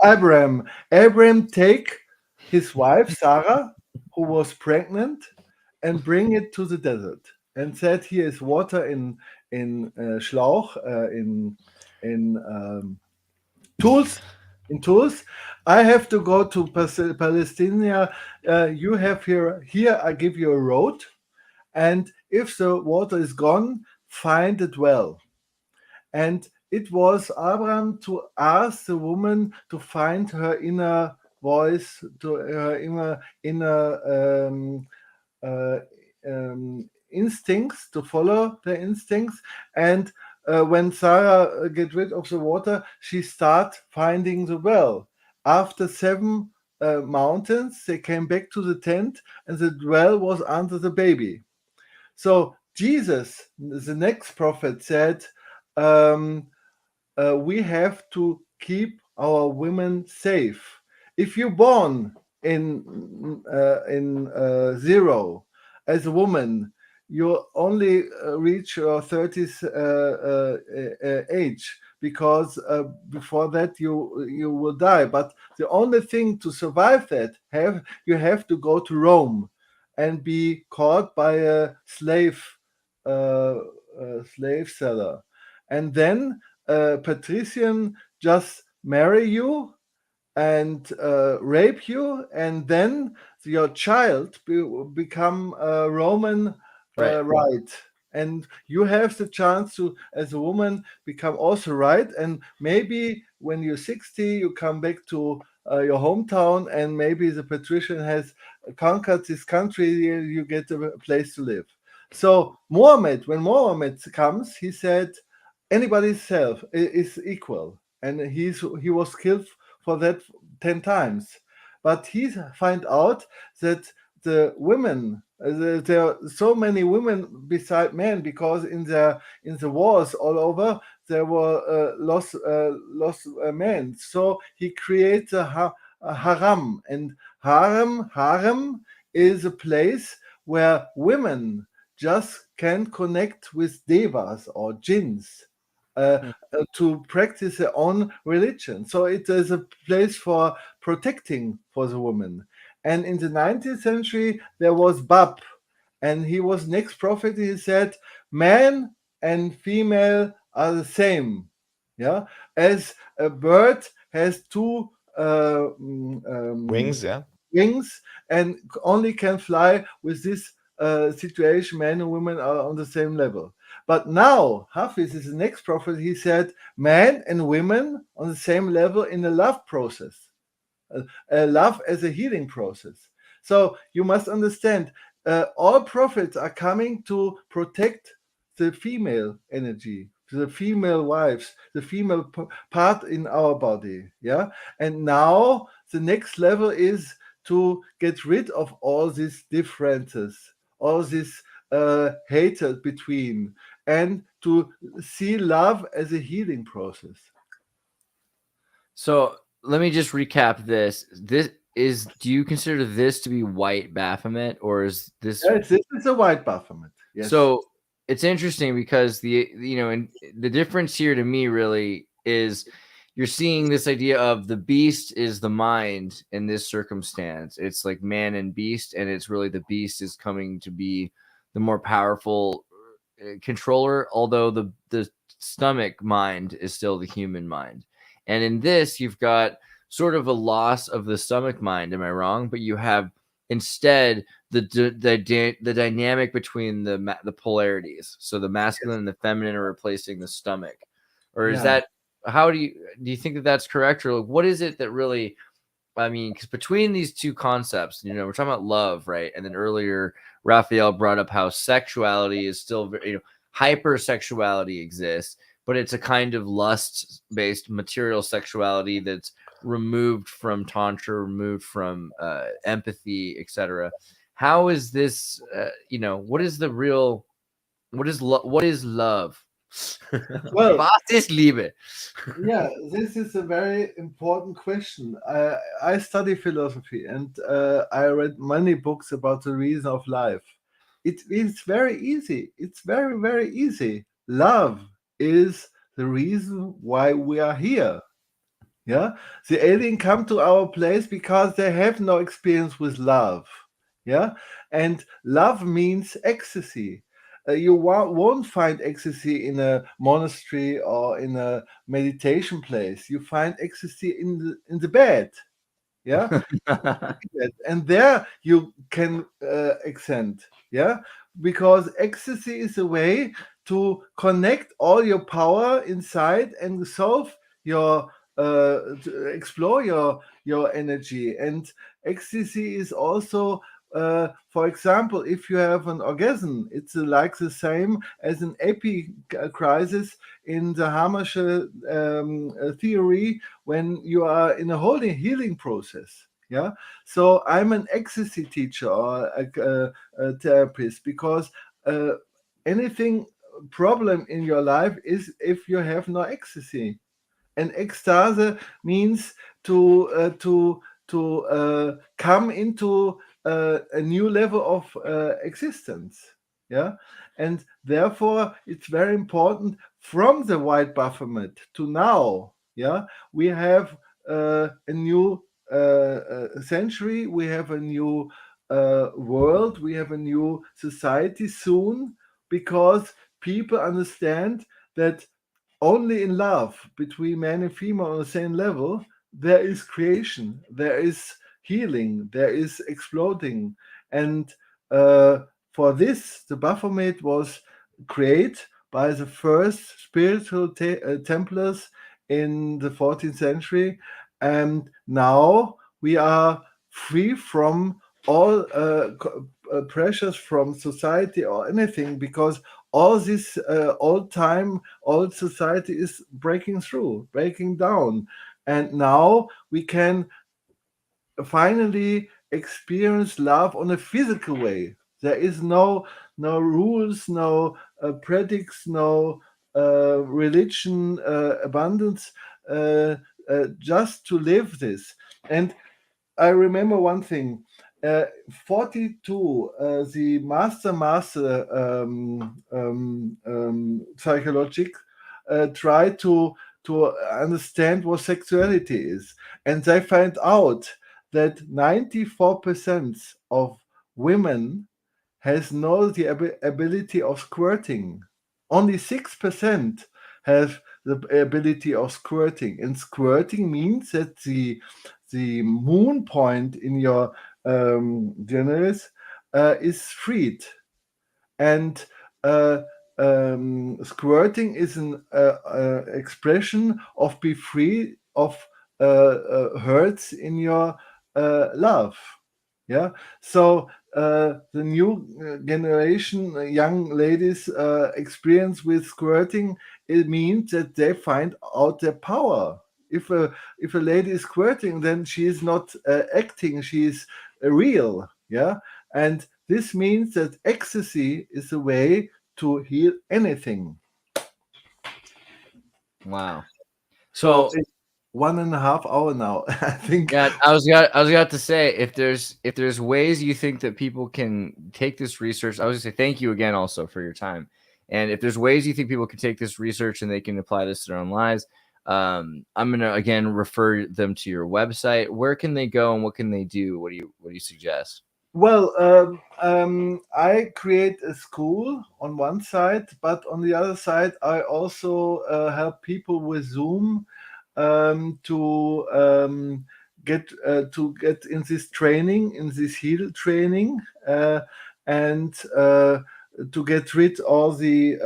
Speaker 4: Abraham take his wife Sarah, who was pregnant, and bring it to the desert, and said, "Here is water in Schlauch, in tools. In tools. I have to go to Palestine. You have here. I give you a road, and if the water is gone, find it well." And it was Abraham to ask the woman to find her inner voice, to her inner instincts, to follow the instincts. And when Sarah get rid of the water, she start finding the well. After 7 mountains, they came back to the tent, and the well was under the baby. So Jesus, the next prophet, said, we have to keep our women safe. If you're born in 0 as a woman, you only reach your 30s age, because before that you will die. But the only thing to survive that, you have to go to Rome and be caught by a slave seller, and then patrician just marry you and rape you, and then your child become a Roman right, and you have the chance to, as a woman, become also right. And maybe when you're 60, you come back to your hometown, and maybe the patrician has conquered this country, you get a place to live. So Mohammed, when Mohammed comes, he said, anybody's self is equal, and he was killed for that 10 times. But he find out that the women, there are so many women beside men, because in the wars all over there were lost men. So he creates a harem, and harem is a place where women just can connect with devas or jinns to practice their own religion. So it is a place for protecting for the woman. And in the 19th century, there was Bab, and he was next prophet. He said, man and female are the same. Yeah, as a bird has two
Speaker 5: Wings, yeah.
Speaker 4: wings and only can fly with this situation, men and women are on the same level. But now Hafiz is the next prophet. He said men and women on the same level in the love process, love as a healing process. So you must understand, all prophets are coming to protect the female energy, the female wives, the female part in our body. Yeah, and now the next level is to get rid of all these differences, all this hatred between, and to see love as a healing process.
Speaker 3: So let me just recap this. Do you consider this to be white Baphomet, or is this?
Speaker 4: Yes, this is a white Baphomet. Yes.
Speaker 3: So it's interesting because and the difference here to me really is you're seeing this idea of the beast is the mind in this circumstance. It's like man and beast, and it's really the beast is coming to be the more powerful controller, although the stomach mind is still the human mind. And in this, you've got sort of a loss of the stomach mind. Am I wrong? But you have instead the dynamic between the polarities. So the masculine and the feminine are replacing the stomach. Or is that, how do you think that that's correct? Or what is it that really, I mean, because between these two concepts, we're talking about love, right? And then earlier, Raphael brought up how sexuality is still, hypersexuality exists, but it's a kind of lust-based material sexuality that's removed from tantra, removed from empathy, etc. How is this? What is the real? What is love?
Speaker 4: Well,
Speaker 3: was ist Liebe?
Speaker 4: Yeah, this is a very important question. I study philosophy, and I read many books about the reason of life. It's very easy. It's very, very easy. Love is the reason why we are here. Yeah, the alien come to our place because they have no experience with love. Yeah, and love means ecstasy. You won't find ecstasy in a monastery or in a meditation place. You find ecstasy in the bed. Yeah, and there you can accent. Yeah, because ecstasy is a way to connect all your power inside and solve your to explore your energy. And ecstasy is also for example, if you have an orgasm, it's like the same as an epicrisis in the Hamasche theory when you are in a healing process. Yeah, so I'm an ecstasy teacher or a therapist, because anything problem in your life is if you have no ecstasy. And ecstasy means to come into a new level of existence. Yeah, and therefore it's very important from the white Baphomet to now. Yeah, we have a new century, we have a new world, we have a new society soon, because people understand that only in love between man and female on the same level there is creation, there is healing, there is exploding. And for this, the Baphomet was created by the first spiritual Templars in the 14th century, and now we are free from all pressures from society or anything, because all this old society is breaking through, breaking down, and now we can finally experience love on a physical way. There is no rules, no predicts, no religion, abundance, just to live this. And I remember one thing. 42, the master psychologic tried to understand what sexuality is, and they find out that 94% of women has no the ability of squirting. Only 6% have the ability of squirting, and squirting means that the moon point in your genitals is freed, and squirting is an expression of be free of hurts in your love. Yeah, so the new generation, young ladies, experience with squirting, it means that they find out their power. If a lady is squirting, then she is not acting; she is real. Yeah, and this means that ecstasy is a way to heal anything.
Speaker 3: Wow. So
Speaker 4: it's 1.5 hours now. I think.
Speaker 3: yeah, I was got to say, if there's ways you think that people can take this research, I was gonna say thank you again also for your time. And if there's ways you think people can take this research and they can apply this to their own lives, I'm gonna again refer them to your website. Where can they go and what can they do? What do you suggest?
Speaker 4: Well, I create a school on one side, but on the other side, I also help people with Zoom to get in this training, in this heal training, and to get rid all the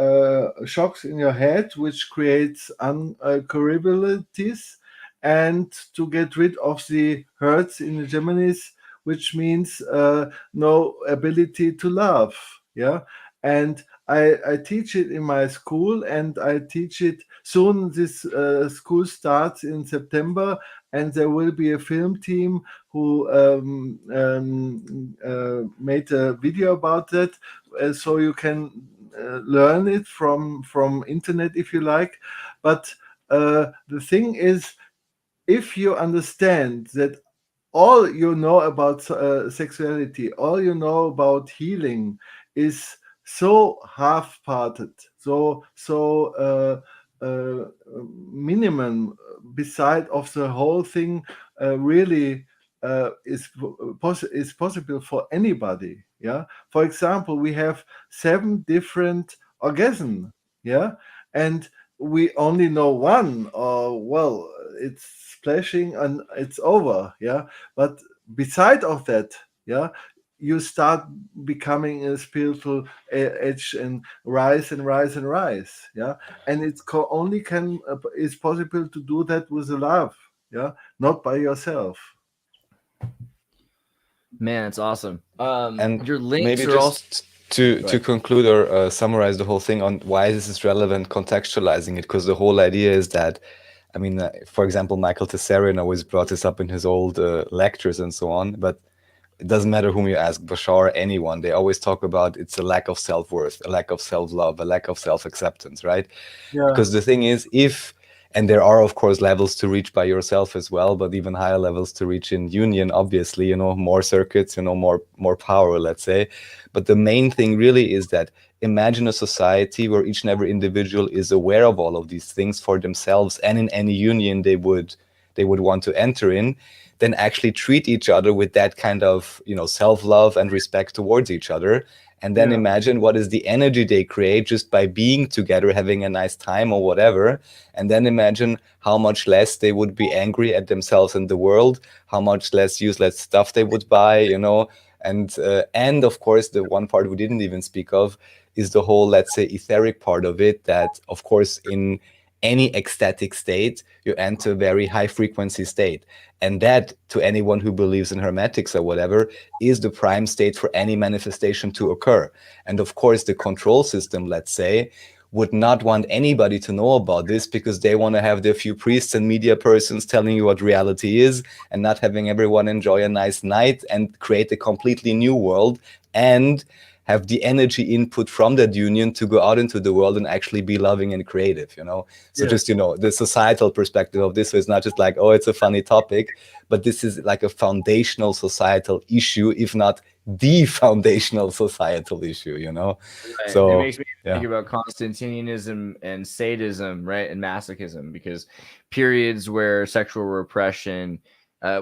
Speaker 4: shocks in your head, which creates incurabilities, and to get rid of the hurts in the Geminis, which means no ability to love. Yeah, and I teach it in my school, and I teach it soon. This school starts in September, and there will be a film team who made a video about that, so you can learn it from internet if you like. But the thing is, if you understand that all you know about sexuality, all you know about healing is so half-parted, so minimum beside of the whole thing, really is possible for anybody. Yeah. For example, we have 7 different orgasms. Yeah, and we only know one, or well, it's splashing and it's over. Yeah, but beside of that, yeah, you start becoming a spiritual edge and rise and rise and rise. Yeah, and it's only can is possible to do that with love. Yeah, not by yourself.
Speaker 3: Man, it's awesome.
Speaker 5: And
Speaker 3: Your links
Speaker 5: maybe
Speaker 3: are also
Speaker 5: just to conclude or summarize the whole thing on why this is relevant, contextualizing it, because the whole idea is that, I mean, for example, Michael Tessarian always brought this up in his old lectures and so on, but it doesn't matter whom you ask, Bashar, anyone, they always talk about it's a lack of self-worth, a lack of self-love, a lack of self-acceptance, right?
Speaker 4: Yeah.
Speaker 5: Because the thing is, and there are, of course, levels to reach by yourself as well, but even higher levels to reach in union, obviously, you know, more circuits, you know, more power, let's say. But the main thing really is that imagine a society where each and every individual is aware of all of these things for themselves, and in any union they would want to enter in, then actually treat each other with that kind of, you know, self-love and respect towards each other. And then imagine what is the energy they create just by being together, having a nice time or whatever. And then imagine how much less they would be angry at themselves and the world, how much less useless stuff they would buy, you know. And of course, the one part we didn't even speak of is the whole, let's say, etheric part of it, that of course in any ecstatic state you enter a very high frequency state, and that, to anyone who believes in hermetics or whatever, is the prime state for any manifestation to occur. And of course the control system, let's say, would not want anybody to know about this, because they want to have their few priests and media persons telling you what reality is, and not having everyone enjoy a nice night and create a completely new world, and have the energy input from that union to go out into the world and actually be loving and creative, you know? So
Speaker 4: Yeah.
Speaker 5: just, the societal perspective of this, so it's not just like, oh, it's a funny topic, but this is like a foundational societal issue, if not the foundational societal issue,
Speaker 3: Right.
Speaker 5: So
Speaker 3: it makes me
Speaker 5: yeah.
Speaker 3: think about Constantinianism and sadism, right, and masochism, because periods where sexual repression,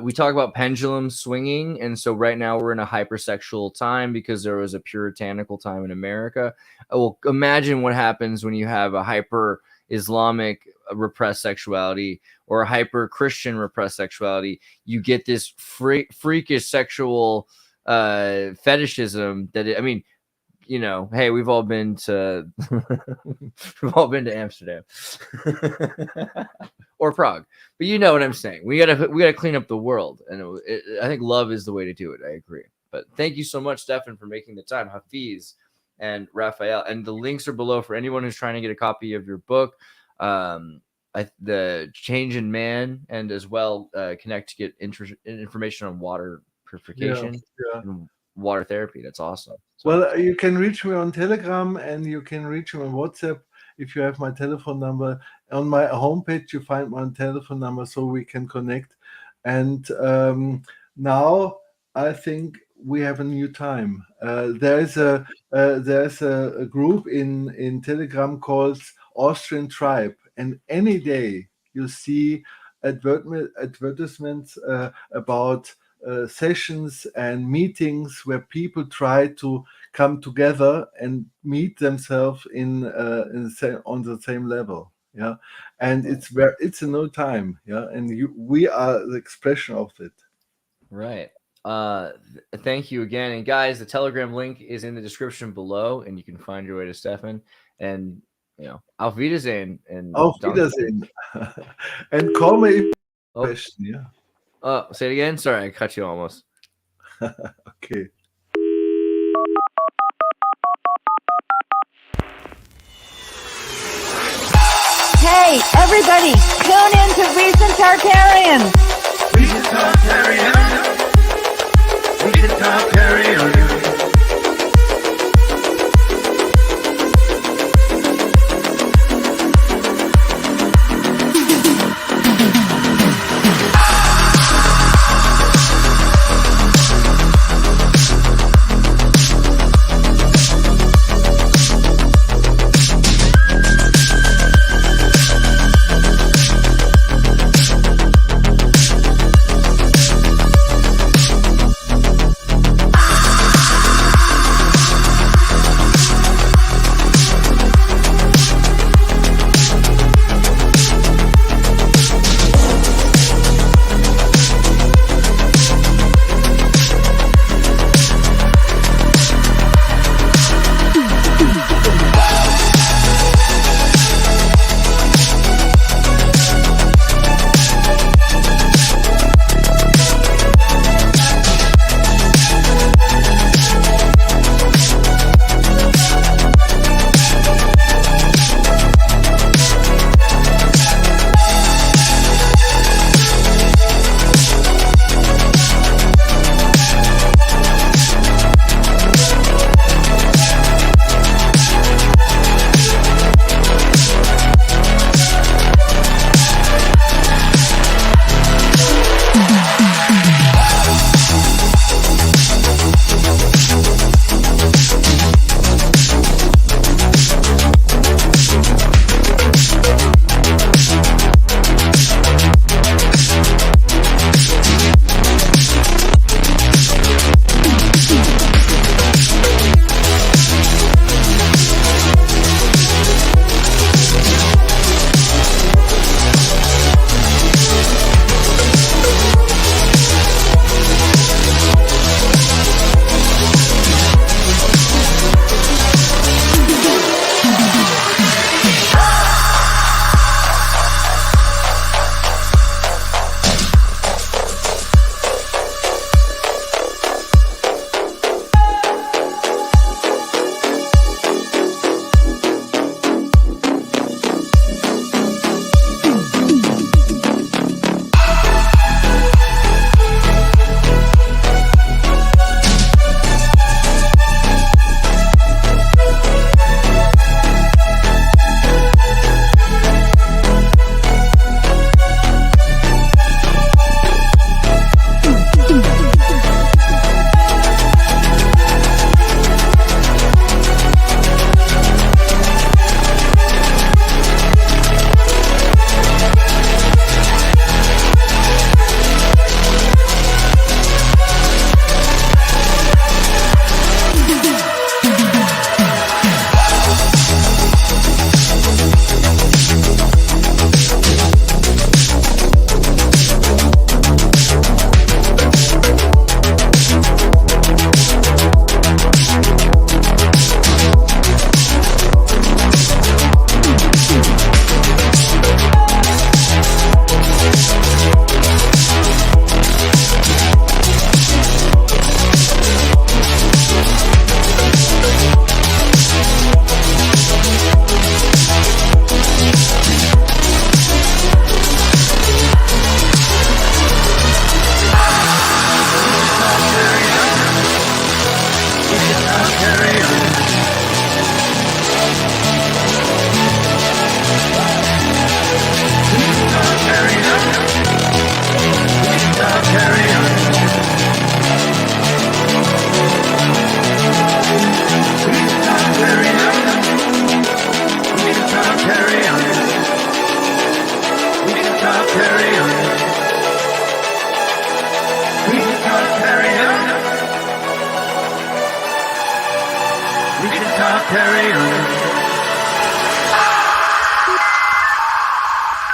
Speaker 3: we talk about pendulum swinging, and so right now we're in a hypersexual time because there was a puritanical time in America. Well, imagine what happens when you have a hyper Islamic repressed sexuality or a hyper Christian repressed sexuality. You get this freakish sexual fetishism that hey, we've all been to Amsterdam or Prague, but you know what I'm saying. We gotta clean up the world, and I think love is the way to do it. I agree. But thank you so much, Stephan, for making the time. Hafiz and Raphael, and the links are below for anyone who's trying to get a copy of your book, the Change in Man, and as well connect to get information on water purification and water therapy. That's awesome. So,
Speaker 4: Well, you can reach me on Telegram, and you can reach me on WhatsApp if you have my telephone number. On my homepage, you find my telephone number, so we can connect. And now I think we have a new time. There's a group in Telegram called Austrian Tribe, and any day you see advertisements about sessions and meetings where people try to come together and meet themselves on the same level. Yeah, and it's a no time. Yeah, and we are the expression of it.
Speaker 3: right. Thank you again, and guys, the Telegram link is in the description below, and you can find your way to Stephan. And Auf Wiedersehen. And
Speaker 4: Auf Wiedersehen. And call me if you have a question. Yeah.
Speaker 3: Say it again. Sorry, I cut you almost.
Speaker 4: Okay.
Speaker 1: Hey, everybody, tune in to Recent Tartarians.
Speaker 2: Recent Tartarians. Recent Tartarians.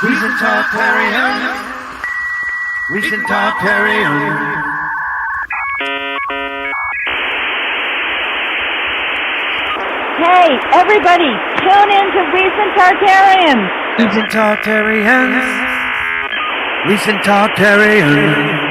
Speaker 2: Recent Talk Carry On. Recent Talk Carry On.
Speaker 1: Hey, everybody, tune in to Recent Tartarians.
Speaker 2: Recent Talk Carry On. Recent Talk Carry On.